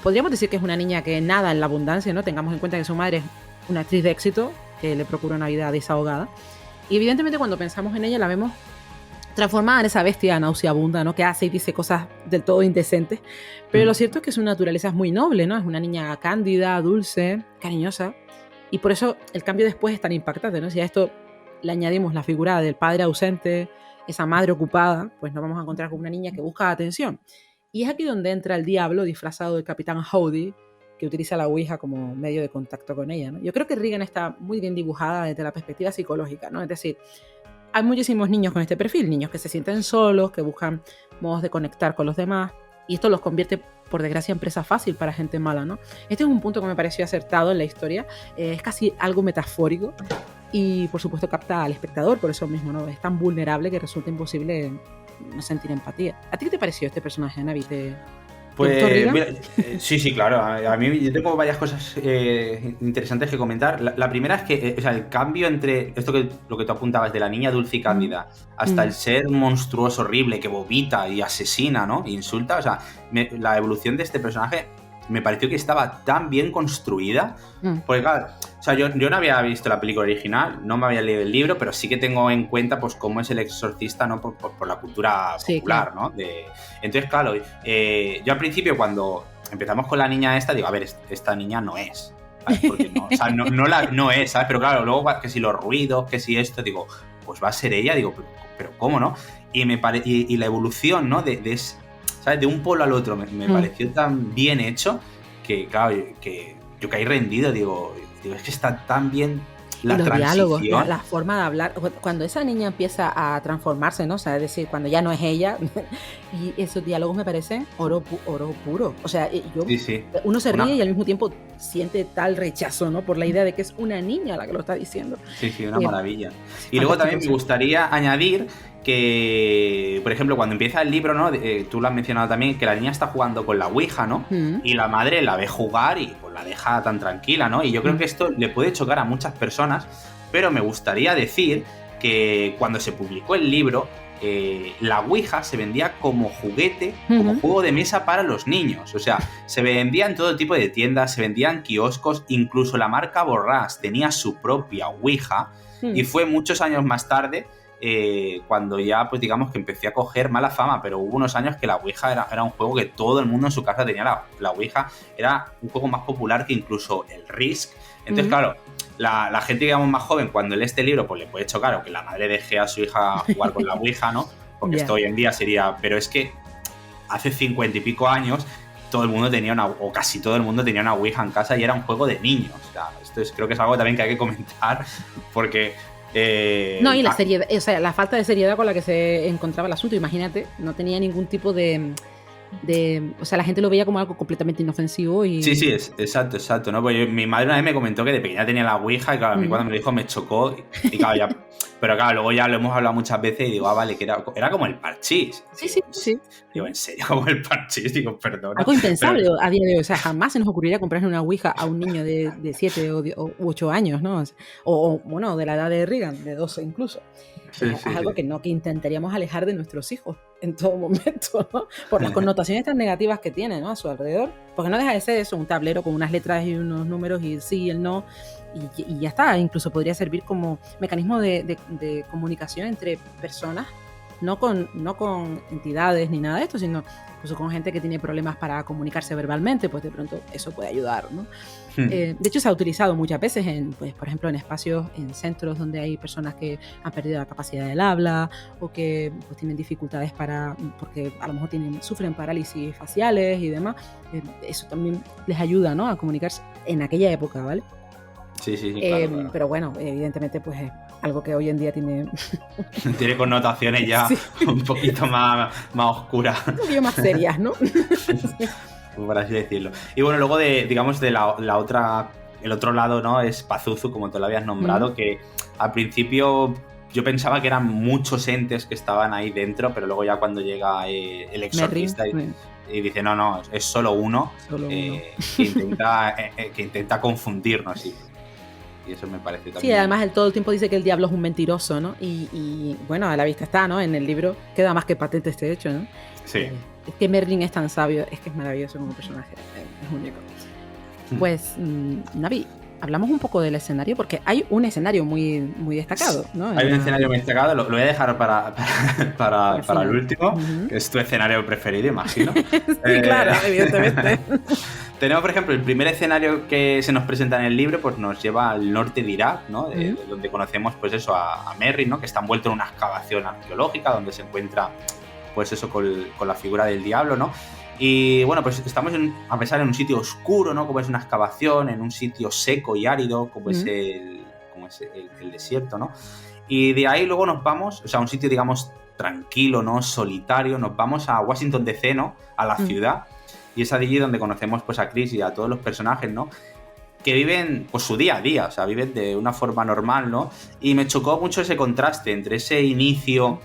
Podríamos decir que es una niña que nada en la abundancia, ¿no? Tengamos en cuenta que su madre es una actriz de éxito que le procura una vida desahogada. Y evidentemente cuando pensamos en ella la vemos transformada en esa bestia nauseabunda, ¿no? Que hace y dice cosas del todo indecentes. Pero lo cierto es que su naturaleza es muy noble, ¿no? Es una niña cándida, dulce, cariñosa. Y por eso el cambio después es tan impactante, ¿no? Si a esto le añadimos la figura del padre ausente, esa madre ocupada, pues nos vamos a encontrar con una niña que busca atención. Y es aquí donde entra el diablo disfrazado del Capitán Howdy, que utiliza la Ouija como medio de contacto con ella, ¿no? Yo creo que Regan está muy bien dibujada desde la perspectiva psicológica, ¿no? Es decir, hay muchísimos niños con este perfil, niños que se sienten solos, que buscan modos de conectar con los demás, y esto los convierte, por desgracia, en presa fácil para gente mala, ¿no? Este es un punto que me pareció acertado en la historia, es casi algo metafórico, y por supuesto capta al espectador por eso mismo, ¿no? Es tan vulnerable que resulta imposible no sentir empatía. ¿A ti qué te pareció este personaje, Navi? Pues mira, sí, claro. A mí yo tengo varias cosas interesantes que comentar. La primera es que o sea, el cambio entre esto que lo que tú apuntabas de la niña dulce y cándida hasta el ser monstruoso, horrible, que vomita y asesina, ¿no? E insulta. O sea, la evolución de este personaje me pareció que estaba tan bien construida. Porque claro, o sea, yo no había visto la película original, no me había leído el libro, pero sí que tengo en cuenta pues cómo es el exorcista, ¿no? Por la cultura popular, claro. ¿No? Entonces, claro, yo al principio cuando empezamos con la niña esta, digo, a ver, esta niña no es, ¿sabes? Porque no, o sea, no es, ¿sabes? Pero claro, luego que si los ruidos, que si esto, digo, pues va a ser ella, digo, pero ¿cómo, no? Y la evolución, ¿no? ¿Sabes? De un polo al otro me pareció tan bien hecho que, claro, que yo caí rendido, digo, es que está tan bien la los transición. Diálogos, la forma de hablar, cuando esa niña empieza a transformarse, ¿no? O sea, es decir, cuando ya no es ella, y esos diálogos me parecen oro puro. O sea, uno se ríe y al mismo tiempo siente tal rechazo, ¿no? Por la idea de que es una niña la que lo está diciendo. Sí, una maravilla. Y luego también me gustaría añadir que, por ejemplo, cuando empieza el libro, ¿no? Tú lo has mencionado también, que la niña está jugando con la Ouija, ¿no? Y la madre la ve jugar y pues la deja tan tranquila, ¿no? Y yo creo que esto le puede chocar a muchas personas, pero me gustaría decir que cuando se publicó el libro, la Ouija se vendía como juguete, como juego de mesa para los niños. O sea, se vendía en todo tipo de tiendas, se vendía en kioscos, incluso la marca Borrás tenía su propia Ouija, y fue muchos años más tarde cuando ya, pues digamos que empecé a coger mala fama, pero hubo unos años que la Ouija era un juego que todo el mundo en su casa tenía. La Ouija era un juego más popular que incluso el Risk. Entonces, claro, la gente, digamos, más joven, cuando lee este libro, pues le puede chocar o que la madre deje a su hija jugar con la Ouija, ¿no? Porque esto hoy en día sería... Pero es que hace 50 y pico años todo el mundo tenía o casi todo el mundo tenía una Ouija en casa y era un juego de niños. O sea, esto creo que es algo también que hay que comentar porque... No, y la seriedad, o sea, la falta de seriedad con la que se encontraba el asunto, imagínate, no tenía ningún tipo de o sea, la gente lo veía como algo completamente inofensivo y... Sí, exacto, ¿no? Pues mi madre una vez me comentó que de pequeña tenía la Ouija y claro, a mí cuando me lo dijo me chocó y claro, ya... Pero claro, luego ya lo hemos hablado muchas veces y digo, vale, que era como el parchís. Sí. Digo, ¿en serio? Como el parchís, digo, perdona. Algo impensable a día de hoy, o sea, jamás se nos ocurriría comprarle una Ouija a un niño de 7 u 8 años, ¿no? O bueno, de la edad de Reagan, de 12 incluso. Es algo que intentaríamos alejar de nuestros hijos en todo momento, ¿no? Por las connotaciones tan negativas que tiene, ¿no? A su alrededor. Porque no deja de ser eso, un tablero con unas letras y unos números y el sí y el no. Y ya está. Incluso podría servir como mecanismo de comunicación entre personas, no con entidades ni nada de esto, sino incluso con gente que tiene problemas para comunicarse verbalmente, pues de pronto eso puede ayudar, ¿no? De hecho, se ha utilizado muchas veces, pues, por ejemplo, en espacios, en centros donde hay personas que han perdido la capacidad del habla o que pues, tienen dificultades porque a lo mejor sufren parálisis faciales y demás. Eso también les ayuda, ¿no? A comunicarse en aquella época, ¿vale? Sí, claro. Pero bueno, evidentemente, pues es algo que hoy en día tiene connotaciones ya un poquito más oscuras. Un poquito más serias, ¿no? Por así decirlo. Y bueno, luego digamos de la otra, el otro lado, ¿no? Es Pazuzu, como te lo habías nombrado, que al principio yo pensaba que eran muchos entes que estaban ahí dentro, pero luego ya cuando llega el exorcista y dice, no, es solo uno, que intenta confundirnos. Y eso me parece también... Sí, además él todo el tiempo dice que el diablo es un mentiroso, ¿no? Y bueno, a la vista está, ¿no? En el libro queda más que patente este hecho, ¿no? Sí. Es que Merlin es tan sabio, es que es maravilloso como personaje, es único. Pues, Navi, hablamos un poco del escenario, porque hay un escenario muy, muy destacado, ¿no? Hay un escenario muy destacado, lo voy a dejar para el último, que es tu escenario preferido, imagino. Sí, claro, evidentemente. Tenemos, por ejemplo, el primer escenario que se nos presenta en el libro, pues nos lleva al norte de Irak, ¿no? Donde conocemos, pues eso, a Merlin, ¿no? Que está envuelto en una excavación arqueológica, donde se encuentra, pues eso, con la figura del diablo, ¿no? Y bueno, pues estamos a pesar en un sitio oscuro, ¿no? Como es una excavación, en un sitio seco y árido, como es el desierto, ¿no? Y de ahí luego nos vamos, o sea, un sitio, digamos, tranquilo, ¿no? Solitario, nos vamos a Washington DC, ¿no? A la ciudad. Y es allí donde conocemos pues a Chris y a todos los personajes, ¿no? Que viven pues su día a día, o sea, viven de una forma normal, ¿no? Y me chocó mucho ese contraste entre ese inicio,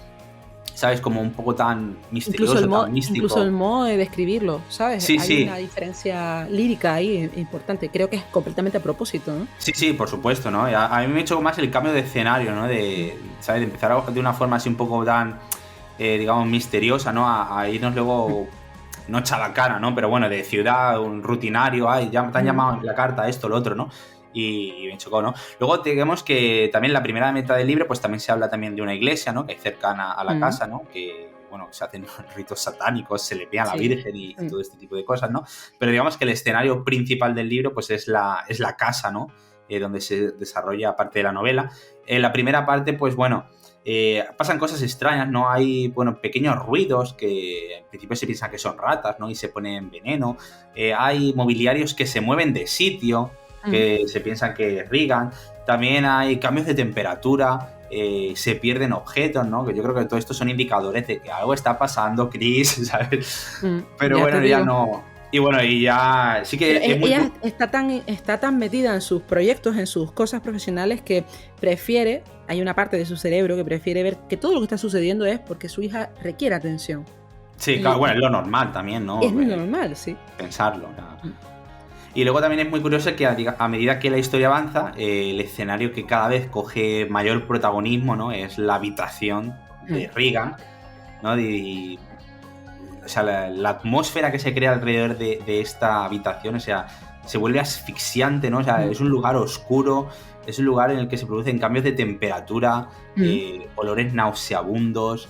¿sabes? Como un poco tan misterioso, tan místico. Incluso el modo de describirlo, ¿sabes? Sí, Hay una diferencia lírica ahí importante. Creo que es completamente a propósito, ¿no? Sí, por supuesto, ¿no? A mí me chocó más el cambio de escenario, ¿no? ¿Sabes? De empezar de una forma así un poco tan, digamos, misteriosa, ¿no? A irnos luego... no chabacana, ¿no? Pero bueno, de ciudad, un rutinario, ya te han llamado en la carta, esto, lo otro, ¿no? Y me chocó, ¿no? Luego digamos que también la primera mitad del libro, pues también se habla también de una iglesia, ¿no? Que hay cercana a la casa, ¿no? Que, bueno, se hacen ritos satánicos, se le pide a la Virgen y todo este tipo de cosas, ¿no? Pero digamos que el escenario principal del libro, pues es la casa, ¿no? Donde se desarrolla parte de la novela. En la primera parte, pues bueno... pasan cosas extrañas, ¿no? Hay, bueno, pequeños ruidos que en principio se piensa que son ratas, ¿no? Y se ponen veneno. Hay mobiliarios que se mueven de sitio, que se piensa que irrigan. También hay cambios de temperatura, se pierden objetos, ¿no? Que yo creo que todo esto son indicadores de que algo está pasando, Chris, ¿sabes? Pero bueno, ya no... Y bueno, y ya sí que... Ella está tan metida en sus proyectos, en sus cosas profesionales, que prefiere, hay una parte de su cerebro que prefiere ver que todo lo que está sucediendo es porque su hija requiere atención. Sí, claro, bueno, es lo normal también, ¿no? Es muy normal, sí. Pensarlo, ¿no? Y luego también es muy curioso que a medida que la historia avanza, el escenario que cada vez coge mayor protagonismo, ¿no? Es la habitación de Reagan, ¿no? O sea, la atmósfera que se crea alrededor de esta habitación, o sea, se vuelve asfixiante, ¿no? O sea, es un lugar oscuro, es un lugar en el que se producen cambios de temperatura, olores nauseabundos,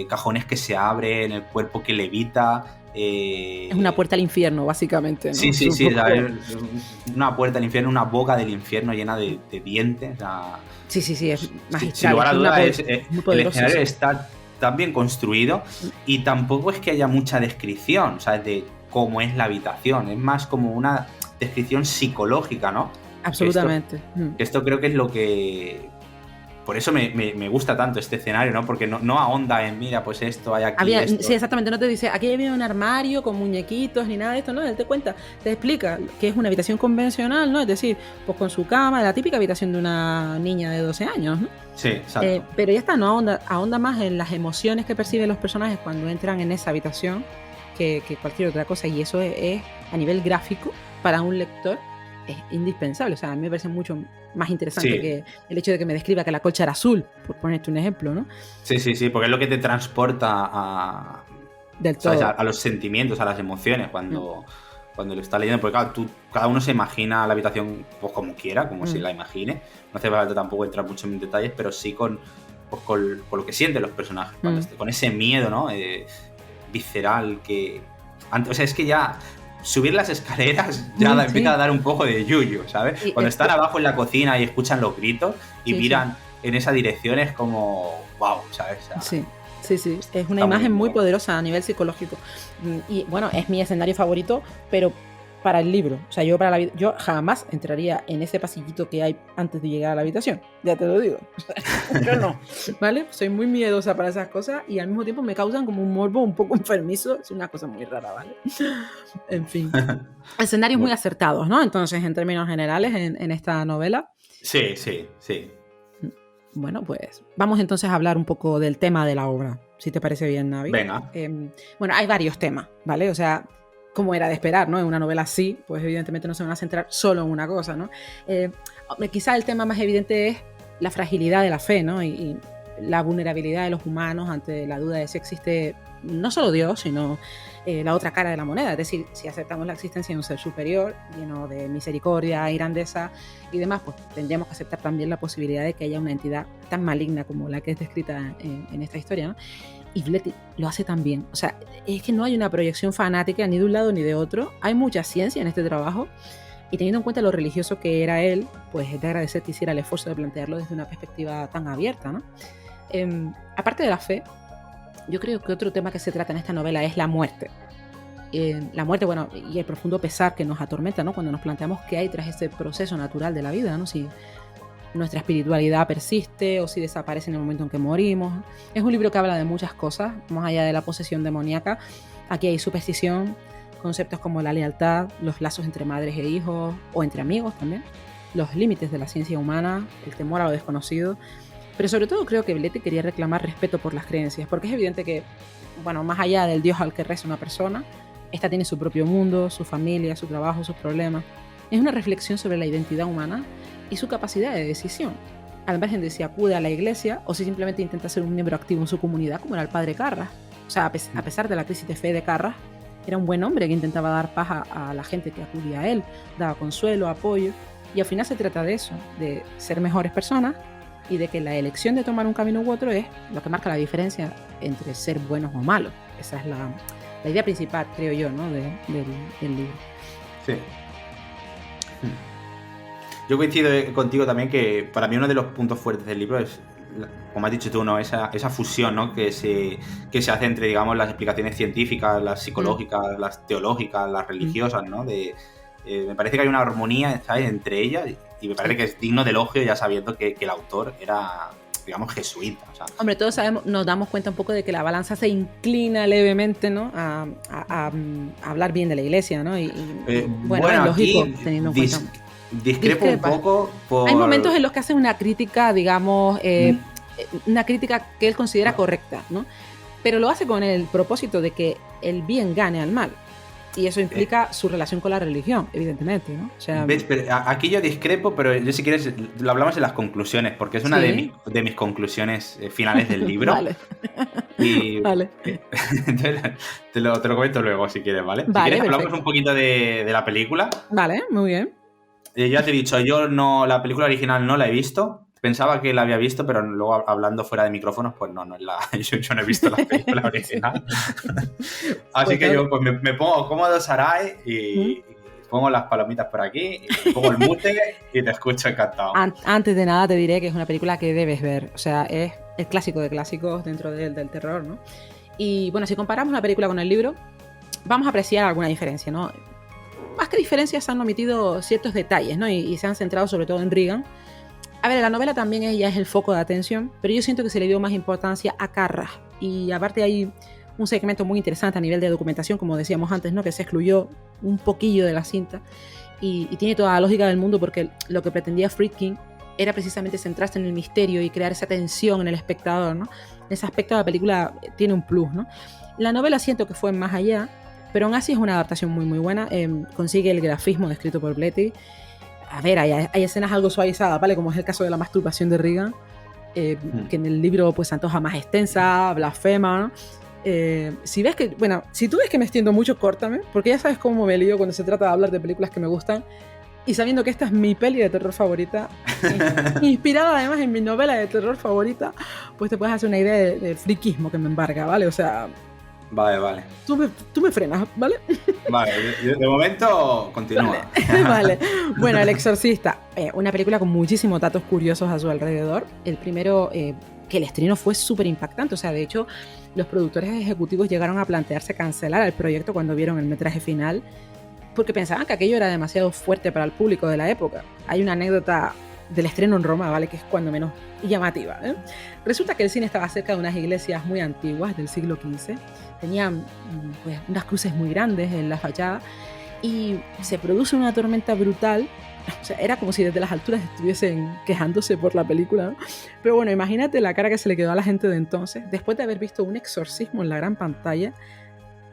cajones que se abren, el cuerpo que levita. Es una puerta al infierno, básicamente, ¿no? Sí, una puerta al infierno, una boca del infierno llena de dientes. O sea, sí, es magistral. Sin lugar a dudas, el escenario sí. está tan bien construido y tampoco es que haya mucha descripción, ¿sabes? De cómo es la habitación, es más como una descripción psicológica, ¿no? Absolutamente. Esto creo que es lo que por eso me gusta tanto este escenario, ¿no? Porque no ahonda en, mira, pues esto, hay aquí esto. Sí, exactamente, no te dice, aquí había un armario con muñequitos ni nada de esto, no, él te cuenta, te explica que es una habitación convencional, ¿no? Es decir, pues con su cama, la típica habitación de una niña de 12 años, ¿no? Sí, exacto. Pero ya está, no ahonda más en las emociones que perciben los personajes cuando entran en esa habitación que cualquier otra cosa, y eso es a nivel gráfico, para un lector, es indispensable. O sea, a mí me parece mucho más interesante que el hecho de que me describa que la colcha era azul, por ponerte un ejemplo, ¿no? Sí, porque es lo que te transporta del todo. ¿Sabes? A los sentimientos, a las emociones cuando lo está leyendo, porque claro, cada uno se imagina la habitación pues como quiera, como se la imagine. No hace falta tampoco entrar mucho en detalles, pero sí con lo que sienten los personajes, con ese miedo, ¿no? Visceral que... O sea, es que ya... Subir las escaleras ya empieza a dar un poco de yuyu, ¿sabes? Sí, cuando están abajo en la cocina y escuchan los gritos y miran en esa dirección es como... ¡Wow! ¿Sabes? O sea, sí. Es una imagen muy poderosa a nivel psicológico. Y bueno, es mi escenario favorito, pero para el libro. O sea, yo jamás entraría en ese pasillito que hay antes de llegar a la habitación. Ya te lo digo. Yo no, ¿vale? Soy muy miedosa para esas cosas y al mismo tiempo me causan como un morbo un poco enfermizo. Es una cosa muy rara, ¿vale? En fin. Escenarios muy acertados, ¿no? Entonces, en términos generales, en esta novela. Sí. Bueno, pues vamos entonces a hablar un poco del tema de la obra, si te parece bien, Navi. Venga. Bueno, hay varios temas, ¿vale? O sea, como era de esperar, ¿no? En una novela así, pues evidentemente no se van a centrar solo en una cosa, ¿no? Quizá el tema más evidente es la fragilidad de la fe, ¿no? Y la vulnerabilidad de los humanos ante la duda de si existe no solo Dios, sino la otra cara de la moneda. Es decir, si aceptamos la existencia de un ser superior, lleno de misericordia y grandeza y demás, pues tendríamos que aceptar también la posibilidad de que haya una entidad tan maligna como la que es descrita en esta historia, ¿no? Y Bletty lo hace tan bien. O sea, es que no hay una proyección fanática ni de un lado ni de otro. Hay mucha ciencia en este trabajo. Y teniendo en cuenta lo religioso que era él, pues es de agradecer que hiciera el esfuerzo de plantearlo desde una perspectiva tan abierta, ¿no? Aparte de la fe, yo creo que otro tema que se trata en esta novela es la muerte. La muerte, bueno, y el profundo pesar que nos atormenta, ¿no? Cuando nos planteamos qué hay tras ese proceso natural de la vida, ¿no? Si nuestra espiritualidad persiste o si desaparece en el momento en que morimos. Es un libro que habla de muchas cosas, más allá de la posesión demoníaca. Aquí hay superstición, conceptos como la lealtad, los lazos entre madres e hijos, o entre amigos también, los límites de la ciencia humana, el temor a lo desconocido. Pero sobre todo creo que Bletty quería reclamar respeto por las creencias, porque es evidente que, bueno, más allá del Dios al que reza una persona, esta tiene su propio mundo, su familia, su trabajo, sus problemas. Es una reflexión sobre la identidad humana y su capacidad de decisión, al margen de si acude a la iglesia o si simplemente intenta ser un miembro activo en su comunidad, como era el padre Carras. O sea, a pesar de la crisis de fe de Carras, era un buen hombre que intentaba dar paz a la gente que acudía a él, daba consuelo, apoyo, y al final se trata de eso, de ser mejores personas y de que la elección de tomar un camino u otro es lo que marca la diferencia entre ser buenos o malos. Esa es la idea principal, creo yo, ¿no? del libro. Sí. Yo coincido contigo también que para mí uno de los puntos fuertes del libro es, como has dicho tú, ¿no? Esa fusión, ¿no? que se hace entre, digamos, las explicaciones científicas, las psicológicas, las teológicas, las religiosas, ¿no? Me parece que hay una armonía, ¿sabes?, entre ellas, y me parece que es digno de elogio, ya sabiendo que el autor era, digamos, jesuita. O sea, hombre, todos nos damos cuenta un poco de que la balanza se inclina levemente, ¿no? a hablar bien de la iglesia, ¿no? Bueno, es lógico, teniendo en cuenta. Discrepa un poco por... Hay momentos en los que hace una crítica, digamos, una crítica que él considera correcta, ¿no? Pero lo hace con el propósito de que el bien gane al mal. Y eso implica su relación con la religión, evidentemente, ¿no? O sea, ¿ves? Pero aquí yo discrepo, pero yo, si quieres, lo hablamos en las conclusiones, porque es una de mis conclusiones finales del libro. Vale. Y vale. te lo comento luego, si quieres, ¿vale? Vale, si quieres, perfecto. hablamos un poquito de la película. Vale, muy bien. Ya te he dicho, yo la película original no la he visto. Pensaba que la había visto, pero luego hablando fuera de micrófonos, pues no yo no he visto la película original. Así Pues que no. yo pues me pongo cómodo, Sarai, y pongo las palomitas por aquí, y pongo el mute y te escucho encantado. Antes de nada te diré que es una película que debes ver. O sea, es el clásico de clásicos dentro del terror, ¿no? Y bueno, si comparamos la película con el libro, vamos a apreciar alguna diferencia, ¿no? Más que diferencias, han omitido ciertos detalles, ¿no? Y se han centrado sobre todo en Regan. A ver, la novela también ella es el foco de atención, pero yo siento que se le dio más importancia a Carras. Y aparte hay un segmento muy interesante a nivel de documentación, como decíamos antes, ¿no? Que se excluyó un poquillo de la cinta. Y tiene toda la lógica del mundo porque lo que pretendía Friedkin era precisamente centrarse en el misterio y crear esa tensión en el espectador, ¿no? En ese aspecto la película tiene un plus, ¿no? La novela siento que fue más allá, pero aún así es una adaptación muy muy buena. Consigue el grafismo descrito por Bletty. A ver, hay escenas algo suavizadas, ¿vale? Como es el caso de la masturbación de Regan, que en el libro pues se antoja más extensa, blasfema, ¿no? Si tú ves que me extiendo mucho, córtame, porque ya sabes cómo me lío cuando se trata de hablar de películas que me gustan, y sabiendo que esta es mi peli de terror favorita, inspirada además en mi novela de terror favorita, pues te puedes hacer una idea de friquismo que me embarga, ¿vale? O sea... Vale. Tú me frenas, ¿vale? Vale, de momento continúa. Vale. Bueno, El Exorcista, una película con muchísimos datos curiosos a su alrededor. El primero, que el estreno fue súper impactante. O sea, de hecho, los productores ejecutivos llegaron a plantearse cancelar el proyecto cuando vieron el metraje final, porque pensaban que aquello era demasiado fuerte para el público de la época. Hay una anécdota del estreno en Roma, ¿vale? Que es cuando menos llamativa, ¿eh? Resulta que el cine estaba cerca de unas iglesias muy antiguas del siglo XV. Tenían pues, unas cruces muy grandes en la fachada y se produce una tormenta brutal. O sea, era como si desde las alturas estuviesen quejándose por la película, ¿no? Pero bueno, imagínate la cara que se le quedó a la gente de entonces, después de haber visto un exorcismo en la gran pantalla,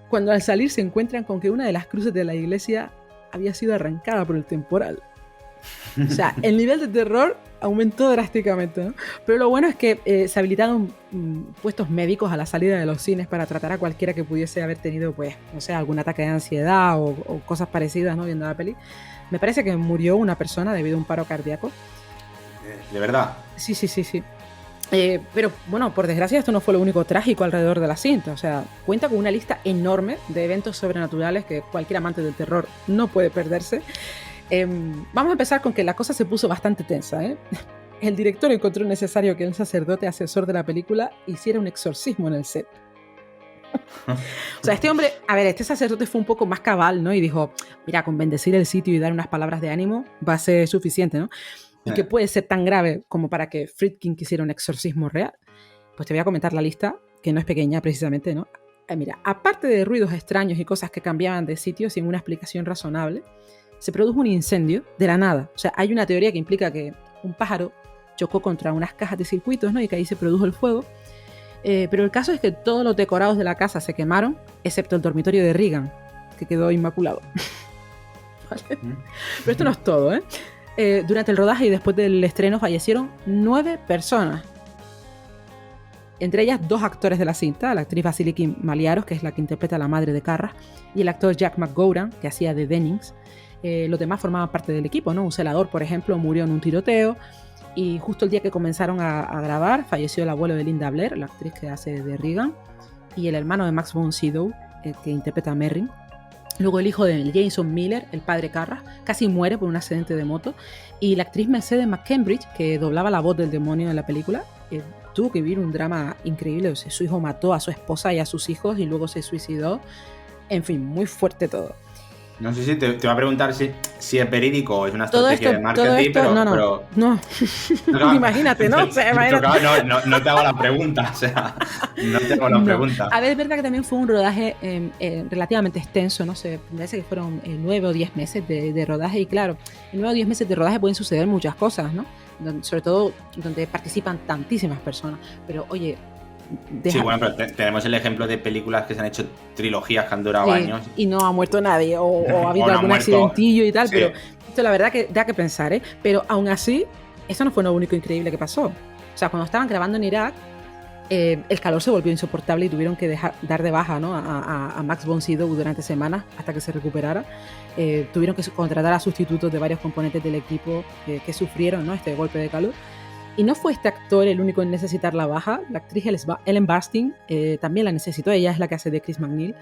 cuando al salir se encuentran con que una de las cruces de la iglesia había sido arrancada por el temporal. O sea, el nivel de terror aumentó drásticamente, ¿no? Pero lo bueno es que se habilitaron puestos médicos a la salida de los cines para tratar a cualquiera que pudiese haber tenido, pues, no sé, algún ataque de ansiedad o cosas parecidas, ¿no? Viendo la peli. Me parece que murió una persona debido a un paro cardíaco. ¿De verdad? Sí. Pero bueno, por desgracia esto no fue lo único trágico alrededor de la cinta. O sea, cuenta con una lista enorme de eventos sobrenaturales que cualquier amante del terror no puede perderse. Vamos a empezar con que la cosa se puso bastante tensa, ¿eh? El director encontró necesario que el sacerdote asesor de la película hiciera un exorcismo en el set. O sea, este sacerdote fue un poco más cabal, ¿no? Y dijo, mira, con bendecir el sitio y dar unas palabras de ánimo va a ser suficiente, ¿no? Y que puede ser tan grave como para que Friedkin quisiera un exorcismo real. Pues te voy a comentar la lista, que no es pequeña precisamente, ¿no? Mira, aparte de ruidos extraños y cosas que cambiaban de sitio sin una explicación razonable, se produjo un incendio de la nada. O sea, hay una teoría que implica que un pájaro chocó contra unas cajas de circuitos, ¿no? Y que ahí se produjo el fuego. Pero el caso es que todos los decorados de la casa se quemaron, excepto el dormitorio de Regan, que quedó inmaculado. ¿Vale? Pero esto no es todo, ¿eh? Durante el rodaje y después del estreno fallecieron 9 personas. Entre ellas 2 actores de la cinta, la actriz Vasiliki Maliaros, que es la que interpreta a la madre de Carras, y el actor Jack McGowran, que hacía de Dennings. Los demás formaban parte del equipo, ¿no? Un celador, por ejemplo, murió en un tiroteo. Y justo el día que comenzaron a grabar, falleció el abuelo de Linda Blair, la actriz que hace de Regan, y el hermano de Max von Sydow, que interpreta a Merrin. Luego el hijo de Jason Miller, el padre Carras, casi muere por un accidente de moto. Y la actriz Mercedes McCambridge, que doblaba la voz del demonio en la película, tuvo que vivir un drama increíble. O sea, su hijo mató a su esposa y a sus hijos y luego se suicidó. En fin, muy fuerte todo. No sé si te voy a preguntar si es verídico o es una estrategia de marketing, pero... No. Imagínate, ¿no? O sea, no te hago la pregunta, o sea, no te hago la pregunta. A ver, es verdad que también fue un rodaje relativamente extenso, no sé, me parece que fueron 9 o 10 meses de rodaje y claro, en 9 o 10 meses de rodaje pueden suceder muchas cosas, ¿no? Sobre todo donde participan tantísimas personas, pero oye... Sí, bueno, pero tenemos el ejemplo de películas que se han hecho trilogías que han durado años. Y no ha muerto nadie, o ha habido algún accidentillo y tal, sí. Pero esto la verdad que da que pensar, ¿eh? Pero aún así, eso no fue lo único increíble que pasó. O sea, cuando estaban grabando en Irak, el calor se volvió insoportable y tuvieron que dar de baja, ¿no? a Max von Sydow durante semanas hasta que se recuperara. Tuvieron que contratar a sustitutos de varios componentes del equipo que sufrieron, ¿no? Este golpe de calor. Y no fue este actor el único en necesitar la baja. La actriz Ellen Burstyn también la necesitó. Ella es la que hace de Chris McNeil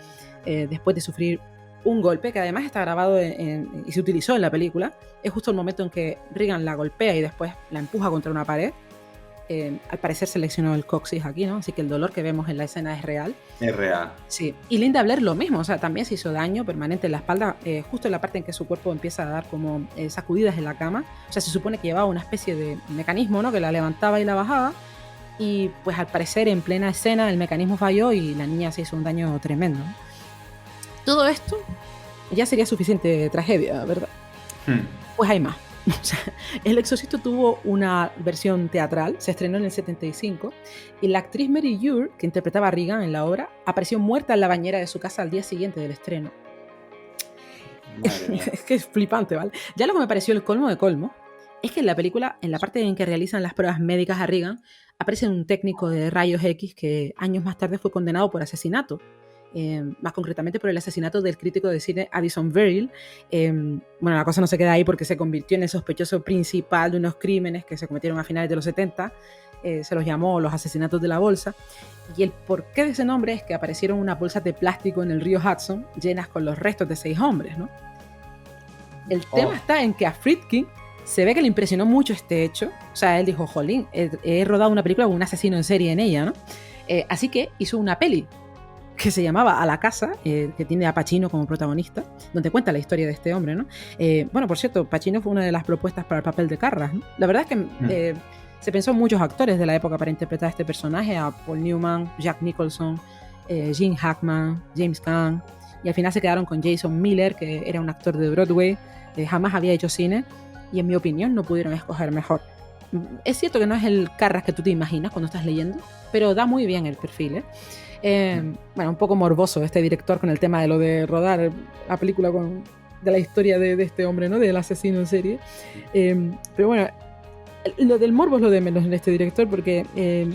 después de sufrir un golpe que además está grabado y se utilizó en la película. Es justo el momento en que Regan la golpea y después la empuja contra una pared. al parecer seleccionó el coxis aquí, ¿no? Así que el dolor que vemos en la escena es real. Es real. Sí. Y Linda Blair lo mismo, o sea, también se hizo daño permanente en la espalda, justo en la parte en que su cuerpo empieza a dar como sacudidas en la cama. O sea, se supone que llevaba una especie de mecanismo, ¿no? Que la levantaba y la bajaba. Y pues al parecer en plena escena el mecanismo falló y la niña se hizo un daño tremendo. Todo esto ya sería suficiente tragedia, ¿verdad? Pues hay más. O sea, El Exorcista tuvo una versión teatral, se estrenó en el 75 y la actriz Mary Ure, que interpretaba a Regan en la obra, apareció muerta en la bañera de su casa al día siguiente del estreno. Es que es flipante, ¿vale? Ya lo que me pareció el colmo de colmo es que en la película, en la parte en que realizan las pruebas médicas a Regan, aparece un técnico de rayos X que años más tarde fue condenado por asesinato. Más concretamente por el asesinato del crítico de cine Addison Verrill. Bueno, la cosa no se queda ahí porque se convirtió en el sospechoso principal de unos crímenes que se cometieron a finales de los 70. Se los llamó los asesinatos de la bolsa. Y el porqué de ese nombre es que aparecieron unas bolsas de plástico en el río Hudson llenas con los restos de 6 hombres, ¿no? El tema está en que a Friedkin se ve que le impresionó mucho este hecho. O sea, él dijo, jolín, he rodado una película con un asesino en serie en ella, ¿no? Así que hizo una peli que se llamaba A la casa, que tiene a Pacino como protagonista, donde cuenta la historia de este hombre, ¿no? Bueno, por cierto, Pacino fue una de las propuestas para el papel de Carras, ¿no? La verdad es que se pensó en muchos actores de la época para interpretar a este personaje, a Paul Newman, Jack Nicholson, Gene Hackman, James Caan, y al final se quedaron con Jason Miller, que era un actor de Broadway, jamás había hecho cine, y en mi opinión no pudieron escoger mejor. Es cierto que no es el Carras que tú te imaginas cuando estás leyendo, pero da muy bien el perfil, ¿eh? Bueno, un poco morboso este director con el tema de lo de rodar la película de la historia de este hombre, ¿no? Del asesino en serie. Pero bueno, lo del morbo es lo de menos en este director, porque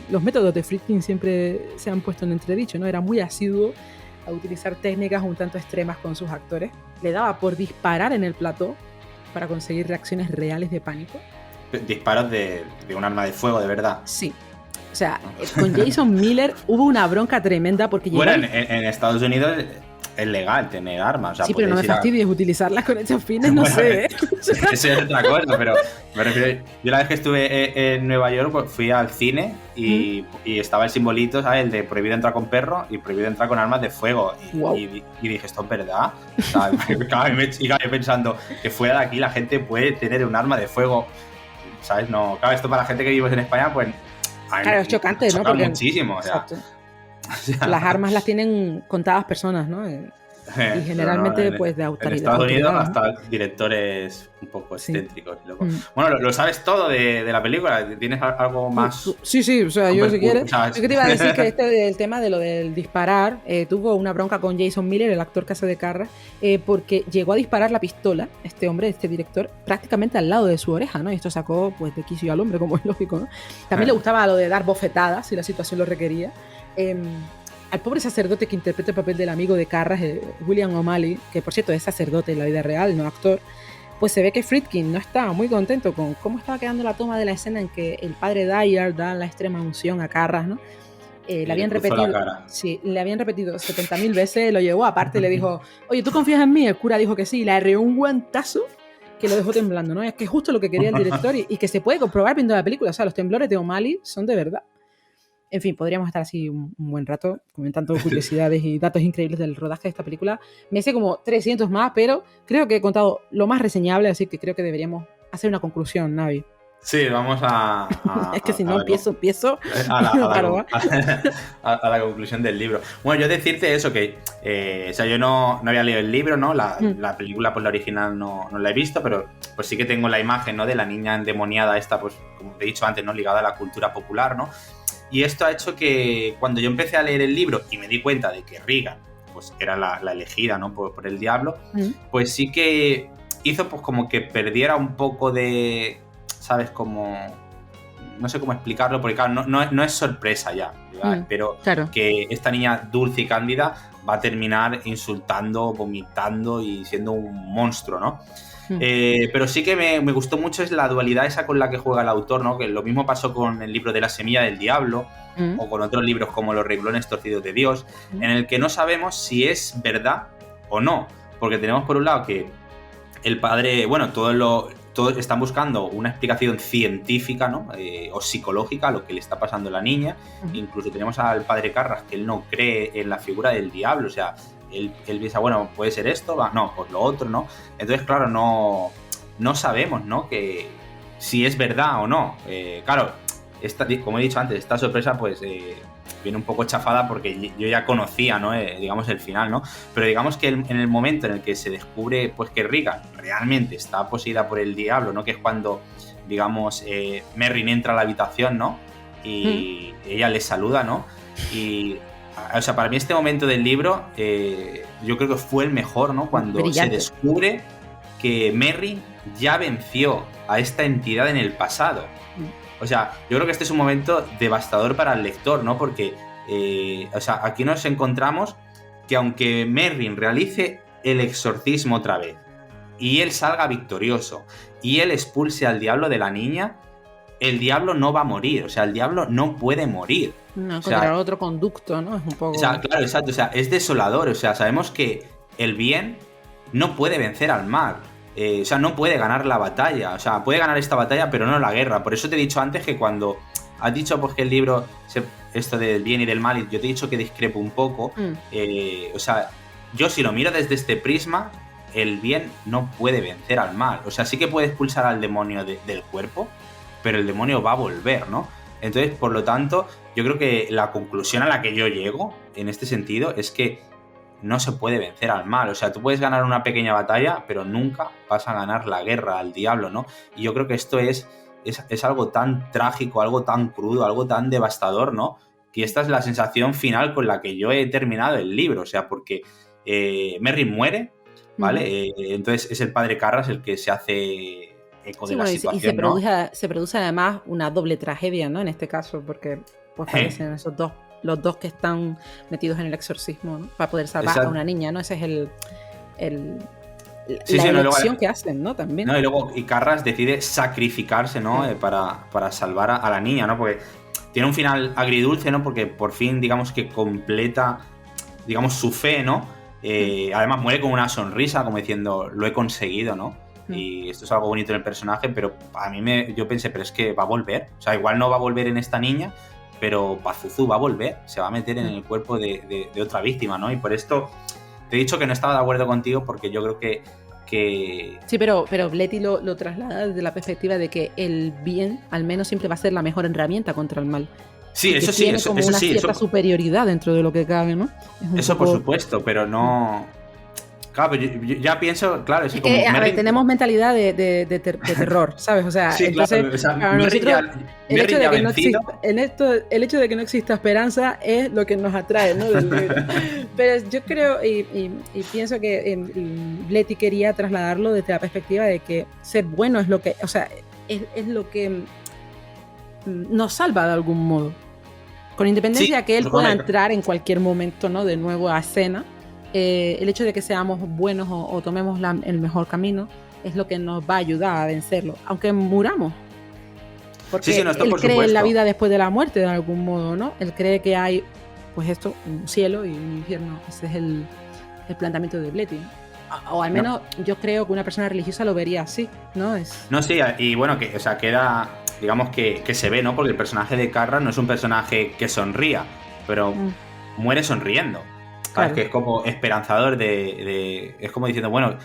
los métodos de Friedkin siempre se han puesto en entredicho, ¿no? Era muy asiduo a utilizar técnicas un tanto extremas con sus actores. Le daba por disparar en el plató para conseguir reacciones reales de pánico. Disparos de un arma de fuego, de verdad. Sí. O sea, con Jason Miller hubo una bronca tremenda porque... Bueno, en Estados Unidos es legal tener armas. O sea, sí, pero no me fastidies utilizarlas con esos fines, no bueno, sé. Eso es otra cosa, pero me refiero... Yo la vez que estuve en Nueva York, pues fui al cine y estaba el simbolito, ¿sabes? El de prohibido entrar con perro y prohibido entrar con armas de fuego. Y dije, ¿esto es verdad? O sea, y acabé pensando que fuera de aquí la gente puede tener un arma de fuego, ¿sabes? No, claro, esto para la gente que vive en España, pues... Claro, es chocante, ¿no? Porque muchísimo, o sea, las armas las tienen contadas personas, ¿no? Y generalmente, pues, de autoridad. En Estados Unidos hasta directores un poco excéntricos. Bueno, lo sabes todo de la película. ¿Tienes algo más? Sí, o sea, yo si quieres. Yo que te iba a decir que el tema de lo del disparar, tuvo una bronca con Jason Miller, el actor que hace de Carras, porque llegó a disparar la pistola, este hombre, este director, prácticamente al lado de su oreja, ¿no? Y esto sacó, pues, de quicio al hombre, como es lógico, ¿no? También le gustaba lo de dar bofetadas, si la situación lo requería. Al pobre sacerdote que interpreta el papel del amigo de Carras, William O'Malley, que por cierto es sacerdote en la vida real, no actor, pues se ve que Friedkin no estaba muy contento con cómo estaba quedando la toma de la escena en que el padre Dyer da la extrema unción a Carras, ¿no? Le habían repetido 70.000 veces, lo llevó aparte, le dijo, oye, ¿tú confías en mí? El cura dijo que sí, le arreó un guantazo que lo dejó temblando, ¿no? Es que justo lo que quería el director y que se puede comprobar viendo la película, o sea, los temblores de O'Malley son de verdad. En fin, podríamos estar así un buen rato comentando curiosidades y datos increíbles del rodaje de esta película. Me sé como 300 más, pero creo que he contado lo más reseñable, así que creo que deberíamos hacer una conclusión, Navi. Sí, vamos a es que si no empiezo a la conclusión del libro. Bueno, yo decirte eso, que o sea, yo no había leído el libro, ¿no? La película, pues la original no la he visto, pero pues sí que tengo la imagen, ¿no? De la niña endemoniada esta, pues como te he dicho antes, ¿no? Ligada a la cultura popular, ¿no? Y esto ha hecho que cuando yo empecé a leer el libro y me di cuenta de que Regan pues, era la elegida, ¿no? por el diablo, pues sí que hizo pues como que perdiera un poco de, ¿sabes? Como... No sé cómo explicarlo, porque claro, no es sorpresa ya, pero claro, que esta niña dulce y cándida va a terminar insultando, vomitando y siendo un monstruo, ¿no? Pero sí que me gustó mucho es la dualidad esa con la que juega el autor, ¿no? Que lo mismo pasó con el libro de La semilla del diablo o con otros libros como Los renglones torcidos de Dios, en el que no sabemos si es verdad o no, porque tenemos por un lado que el padre, bueno, todo todos están buscando una explicación científica, ¿no? O psicológica a lo que le está pasando a la niña. Incluso tenemos al padre Carras, que él no cree en la figura del diablo, o sea, él piensa, bueno, puede ser esto, no, pues lo otro, ¿no? Entonces, claro, no sabemos, ¿no? Que si es verdad o no. Claro, como he dicho antes, esta sorpresa, pues viene un poco chafada porque yo ya conocía, ¿no? Digamos, el final, ¿no? Pero digamos que en el momento en el que se descubre, pues, que Regan realmente está poseída por el diablo, ¿no? Que es cuando, digamos, Merrin entra a la habitación, ¿no? Y ella le saluda, ¿no? Y, o sea, para mí este momento del libro, yo creo que fue el mejor, ¿no? Cuando Brillante. se descubre que Merrin ya venció a esta entidad en el pasado. O sea, yo creo que este es un momento devastador para el lector, ¿no? Porque, o sea, aquí nos encontramos que aunque Merrin realice el exorcismo otra vez y él salga victorioso y él expulse al diablo de la niña, el diablo no va a morir. O sea, el diablo no puede morir. No, O sea, encontrar otro conducto, ¿no? Es un poco... o sea, claro, exacto. O sea, es desolador. O sea, sabemos que el bien no puede vencer al mal. O sea, no puede ganar la batalla. O sea, puede ganar esta batalla, pero no la guerra. Por eso te he dicho antes que cuando has dicho pues, que el libro, esto del bien y del mal, y yo te he dicho que discrepo un poco. O sea, yo si lo miro desde este prisma, el bien no puede vencer al mal. O sea, sí que puede expulsar al demonio del cuerpo, pero el demonio va a volver, ¿no? Entonces, por lo tanto, yo creo que la conclusión a la que yo llego en este sentido es que no se puede vencer al mal. O sea, tú puedes ganar una pequeña batalla, pero nunca vas a ganar la guerra al diablo, ¿no? Y yo creo que esto es algo tan trágico, algo tan crudo, algo tan devastador, ¿no? Que esta es la sensación final con la que yo he terminado el libro. O sea, porque Merrin muere, ¿vale? Entonces es el padre Carras el que se hace eco de la situación, ¿no? Se produce además una doble tragedia, ¿no? En este caso, porque pues fallecen esos dos, los dos que están metidos en el exorcismo, ¿no? Para poder salvar a una niña, ¿no? Ese es la elección que hacen, ¿no? También. No, y luego Carras decide sacrificarse, ¿no? Para salvar a la niña, ¿no? Porque tiene un final agridulce, ¿no? Porque por fin, digamos que completa, digamos, su fe, ¿no? Además muere con una sonrisa, como diciendo, lo he conseguido, ¿no? Y esto es algo bonito en el personaje, pero a mí yo pensé, pero es que va a volver. O sea, igual no va a volver en esta niña, pero Pazuzu va a volver, se va a meter en el cuerpo de otra víctima, ¿no? Y por esto te he dicho que no estaba de acuerdo contigo, porque yo creo que... Sí, pero Bletty lo traslada desde la perspectiva de que el bien al menos siempre va a ser la mejor herramienta contra el mal. Sí, eso sí, tiene como una cierta superioridad dentro de lo que cabe, ¿no? Eso por supuesto, pero no... Claro, pero yo ya pienso, claro, es que como... a ver, tenemos mentalidad de terror, ¿sabes? O sea, sí, entonces, claro, o sea, para nosotros, el hecho de que no exista esperanza es lo que nos atrae, ¿no? Del libro. Pero yo creo y pienso que Bletty quería trasladarlo desde la perspectiva de que ser bueno es lo que, o sea, es lo que nos salva de algún modo. Con independencia de que él pueda entrar en cualquier momento, ¿no? De nuevo a escena. El hecho de que seamos buenos o tomemos el mejor camino es lo que nos va a ayudar a vencerlo, aunque muramos. Porque él cree en la vida después de la muerte de algún modo, ¿no? Él cree que hay, pues esto, un cielo y un infierno. Ese es el planteamiento de Bletty, ¿no? O al menos yo creo que una persona religiosa lo vería así, ¿no? No, sí, y bueno, que, o sea, queda, digamos que se ve, ¿no? Porque el personaje de Carras no es un personaje que sonría, pero muere sonriendo. Claro. Es que es como esperanzador es como diciendo, bueno,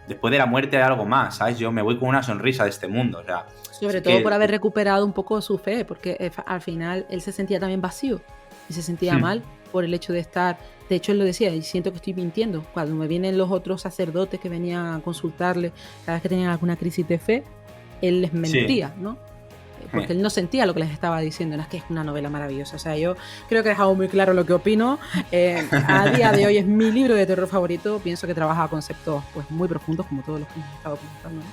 después de la muerte hay algo más, ¿sabes? Yo me voy con una sonrisa de este mundo, o sea... Sobre todo por haber recuperado un poco su fe, porque al final él se sentía también vacío y se sentía mal por el hecho de estar... De hecho, él lo decía, y siento que estoy mintiendo. Cuando me vienen los otros sacerdotes que venían a consultarle cada vez que tenían alguna crisis de fe, él les mentía, ¿no? Porque él no sentía lo que les estaba diciendo. No es que es una novela maravillosa. O sea, yo creo que he dejado muy claro lo que opino. A día de hoy es mi libro de terror favorito. Pienso que trabaja conceptos pues, muy profundos, como todos los que hemos estado comentando, ¿no?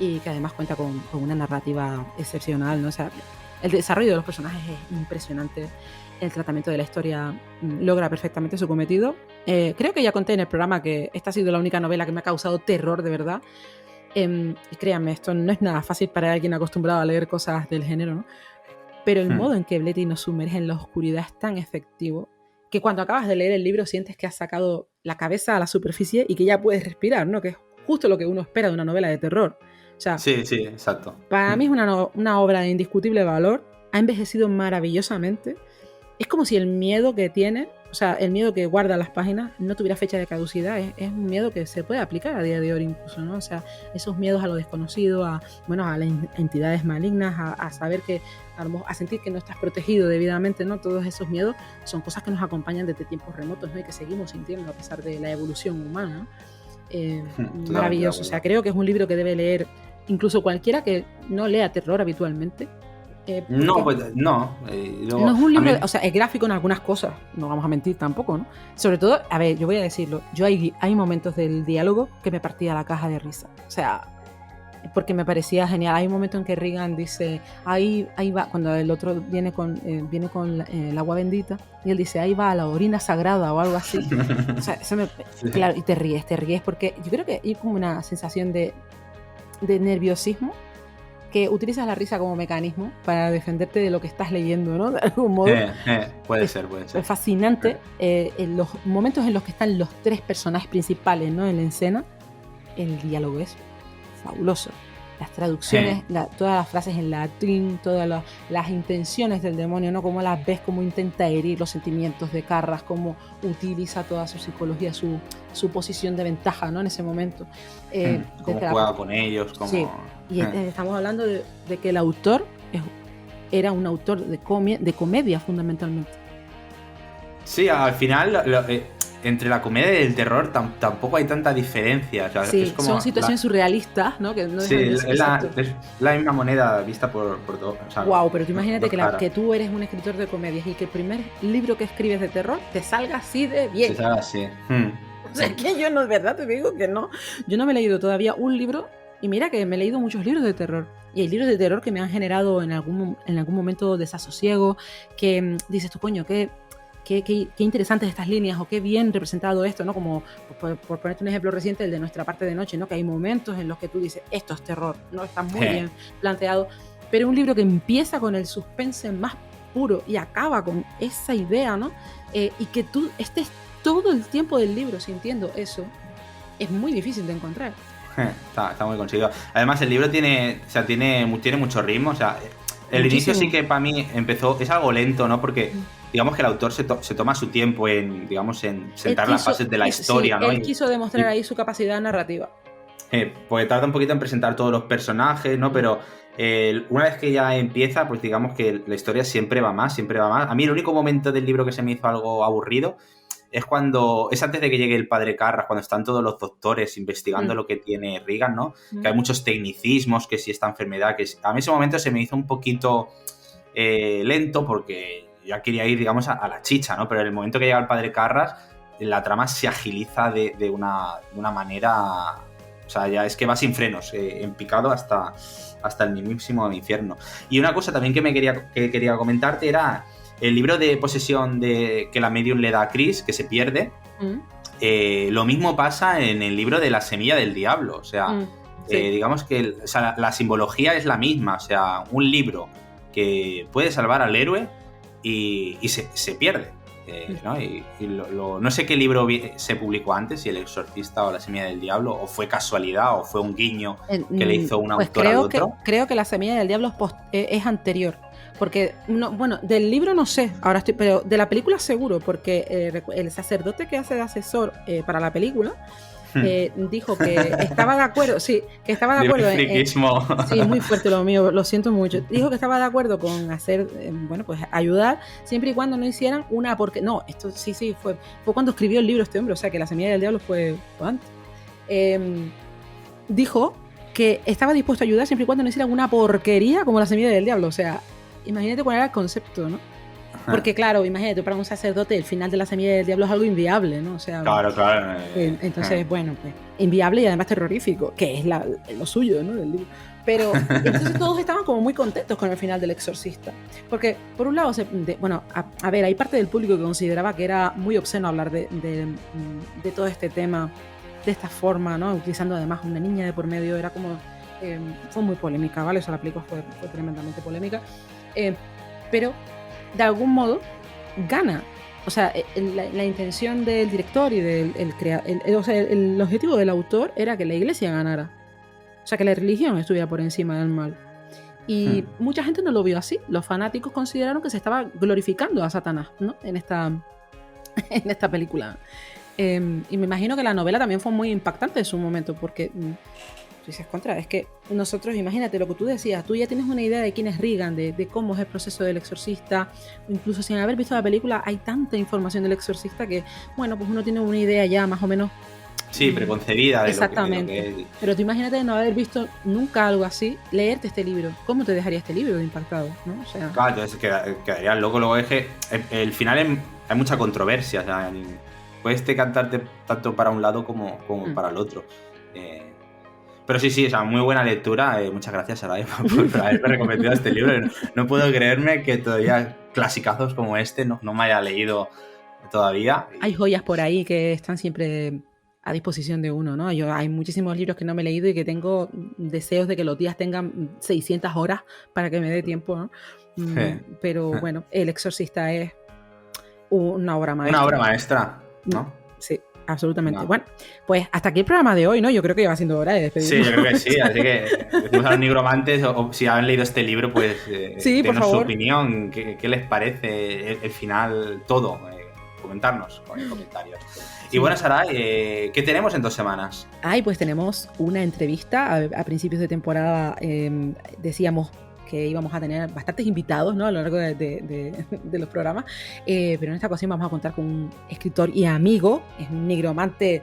Y que además cuenta con una narrativa excepcional, ¿no? O sea, el desarrollo de los personajes es impresionante. El tratamiento de la historia logra perfectamente su cometido. Creo que ya conté en el programa que esta ha sido la única novela que me ha causado terror de verdad. Y créanme, esto no es nada fácil para alguien acostumbrado a leer cosas del género, ¿no? Pero el modo en que Bletty nos sumerge en la oscuridad es tan efectivo que cuando acabas de leer el libro sientes que has sacado la cabeza a la superficie y que ya puedes respirar, ¿no? Que es justo lo que uno espera de una novela de terror. O sea, sí, exacto. Para mí es una obra de indiscutible valor, ha envejecido maravillosamente. Es como si el miedo que tiene, o sea, el miedo que guarda las páginas no tuviera fecha de caducidad. Es un miedo que se puede aplicar a día de hoy incluso, ¿no? O sea, esos miedos a lo desconocido, a las entidades malignas, a saber que, a sentir que no estás protegido debidamente, ¿no? Todos esos miedos son cosas que nos acompañan desde tiempos remotos, ¿no? Y que seguimos sintiendo a pesar de la evolución humana, ¿no? Maravilloso. O sea, creo que es un libro que debe leer incluso cualquiera que no lea terror habitualmente. No, pues no. No es un libro, o sea, es gráfico en algunas cosas, no vamos a mentir tampoco, ¿no? Sobre todo, a ver, yo voy a decirlo, hay momentos del diálogo que me partía la caja de risa. O sea, porque me parecía genial. Hay un momento en que Regan dice, ahí va, cuando el otro viene con el agua bendita, y él dice, ahí va la orina sagrada o algo así. O sea, claro, y te ríes porque yo creo que hay como una sensación de nerviosismo, que utilizas la risa como mecanismo para defenderte de lo que estás leyendo, ¿no? De algún modo. Puede ser. Es fascinante. En los momentos en los que están los tres personajes principales, ¿no? En la escena, el diálogo es fabuloso. Las traducciones, todas las frases en latín, todas las intenciones del demonio, ¿no? Cómo las ves, cómo intenta herir los sentimientos de Carras, cómo utiliza toda su psicología, su posición de ventaja, ¿no? En ese momento. Cómo juega con ellos. Sí. Y estamos hablando de que el autor era un autor de comedia fundamentalmente. Sí, al final entre la comedia y el terror tampoco hay tanta diferencia. O sea, sí, es como son situaciones surrealistas, ¿no? Que no sí, es la misma moneda vista por todo. O sea, wow, pero tú imagínate que tú eres un escritor de comedias y que el primer libro que escribes de terror te salga así de bien. Te salga así. O sea, que yo no, es verdad, te digo que no. Yo no me he leído todavía un libro. Y mira que me he leído muchos libros de terror. Y hay libros de terror que me han generado en algún momento desasosiego, que dices tú, coño, qué interesantes estas líneas, o qué bien representado esto, ¿no? Como, por ponerte un ejemplo reciente, el de Nuestra parte de noche, ¿no? Que hay momentos en los que tú dices, esto es terror, ¿no? Está muy bien planteado. Pero un libro que empieza con el suspense más puro y acaba con esa idea, ¿no? Y que tú estés todo el tiempo del libro sintiendo eso, es muy difícil de encontrar. Está muy conseguido. Además, el libro tiene mucho ritmo. O sea, el muchísimo. Inicio sí que para mí empezó, es algo lento, ¿no? Porque digamos que el autor se toma su tiempo en sentar las bases de la historia, ¿no? Él quiso demostrar ahí su capacidad narrativa. Porque tarda un poquito en presentar todos los personajes, ¿no? Pero una vez que ya empieza, pues digamos que la historia siempre va más. A mí el único momento del libro que se me hizo algo aburrido es antes de que llegue el padre Carras, cuando están todos los doctores investigando lo que tiene Regan, ¿no? Que hay muchos tecnicismos, que si esta enfermedad, a mí ese momento se me hizo un poquito lento, porque ya quería ir, digamos, a la chicha, ¿no? Pero en el momento que llega el padre Carras, la trama se agiliza de una manera... O sea, ya es que va sin frenos, en picado hasta el mismísimo infierno. Y una cosa también que quería comentarte era el libro de posesión que la medium le da a Chris, que se pierde. Lo mismo pasa en el libro de La semilla del diablo. O sea, digamos que la simbología es la misma. O sea, un libro que puede salvar al héroe y se pierde. ¿no? No sé qué libro se publicó antes, si El Exorcista o La semilla del diablo, o fue casualidad, o fue un guiño que le hizo un autor al otro. Creo que La semilla del diablo es anterior. Porque, bueno, del libro no sé, pero de la película seguro, porque el sacerdote que hace de asesor para la película dijo que estaba de acuerdo, sí, que estaba de acuerdo. Sí, muy fuerte lo mío, lo siento mucho. Dijo que estaba de acuerdo con hacer, pues ayudar, siempre y cuando no hicieran una, porque no, esto sí, fue cuando escribió el libro este hombre, o sea que La semilla del diablo fue antes. Dijo que estaba dispuesto a ayudar siempre y cuando no hicieran una porquería como La semilla del diablo, o sea, imagínate cuál era el concepto, ¿no? Porque claro, imagínate, para un sacerdote el final de La semilla del diablo es algo inviable, ¿no? O sea, claro. Entonces, bueno, pues inviable y además terrorífico, que es lo suyo, ¿no? Del libro. Pero entonces todos estaban como muy contentos con el final del Exorcista. Porque, por un lado, a ver, hay parte del público que consideraba que era muy obsceno hablar de todo este tema de esta forma, ¿no? Utilizando además una niña de por medio, era como... fue muy polémica, ¿vale? O sea, la película fue tremendamente polémica. Pero de algún modo gana. O sea, la intención del director y del el objetivo del autor era que la iglesia ganara. O sea, que la religión estuviera por encima del mal. Y mucha gente no lo vio así. Los fanáticos consideraron que se estaba glorificando a Satanás, ¿no? En esta película. Y me imagino que la novela también fue muy impactante en su momento, porque tú dices, contra, es que nosotros, imagínate lo que tú decías, tú ya tienes una idea de quién es Regan, de cómo es el proceso del exorcista, incluso sin haber visto la película hay tanta información del exorcista que, bueno, pues uno tiene una idea ya más o menos. Sí, preconcebida de exactamente. Lo que es. Pero tú imagínate no haber visto nunca algo así, leerte este libro. ¿Cómo te dejaría este libro de impactado? ¿No? O sea, claro, entonces quedaría loco. Luego es que el final hay mucha controversia. O sea, puedes decantarte tanto para un lado como para el otro. Pero sí, o sea, muy buena lectura. Muchas gracias, Sarai, por haberme recomendado este libro. No puedo creerme que todavía clasicazos como este no me haya leído todavía. Hay joyas por ahí que están siempre a disposición de uno, ¿no? Hay muchísimos libros que no me he leído y que tengo deseos de que los días tengan 600 horas para que me dé tiempo, ¿no? Pero bueno, El Exorcista es una obra maestra. Una obra maestra, ¿no? Sí, absolutamente. No. Bueno, pues hasta aquí el programa de hoy, ¿no? Yo creo que ya va siendo hora de despedirnos. Sí, yo creo que sí. Así que decimos a los nigromantes, o si han leído este libro, pues sí, denos su opinión, qué les parece el final, todo. Comentarnos con el comentario. Y bueno, Sarai, ¿qué tenemos en 2 semanas? Pues tenemos una entrevista. A principios de temporada decíamos que íbamos a tener bastantes invitados, ¿no? A lo largo de los programas, pero en esta ocasión vamos a contar con un escritor y amigo, es un nigromante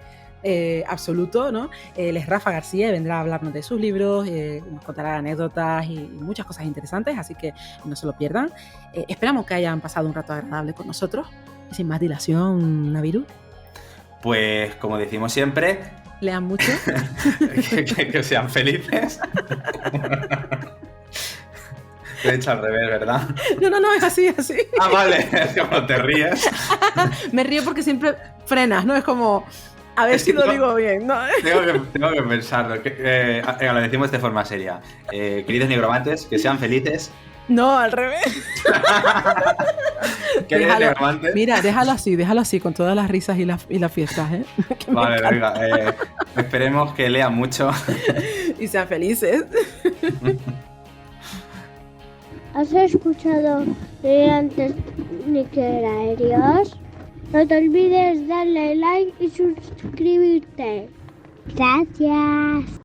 absoluto, ¿no? Él es Rafa García y vendrá a hablarnos de sus libros, nos contará anécdotas y muchas cosas interesantes, así que no se lo pierdan. Esperamos que hayan pasado un rato agradable con nosotros. Y sin más dilación, Naviru. Pues, como decimos siempre... Lean mucho. que sean felices. Lo he hecho al revés, ¿verdad? No, es así. Ah, vale, es como te ríes. Me río porque siempre frenas, ¿no? Es como... A ver si lo digo bien, ¿no? Tengo que pensarlo. Lo decimos de forma seria. Queridos nigromantes, que sean felices. No, al revés. Mira, déjalo así, con todas las risas y las fiestas, ¿eh? Vale, venga. Esperemos que lean mucho. Y sean felices. ¿Has escuchado antes Nigromanters? No te olvides darle like y suscribirte. Gracias.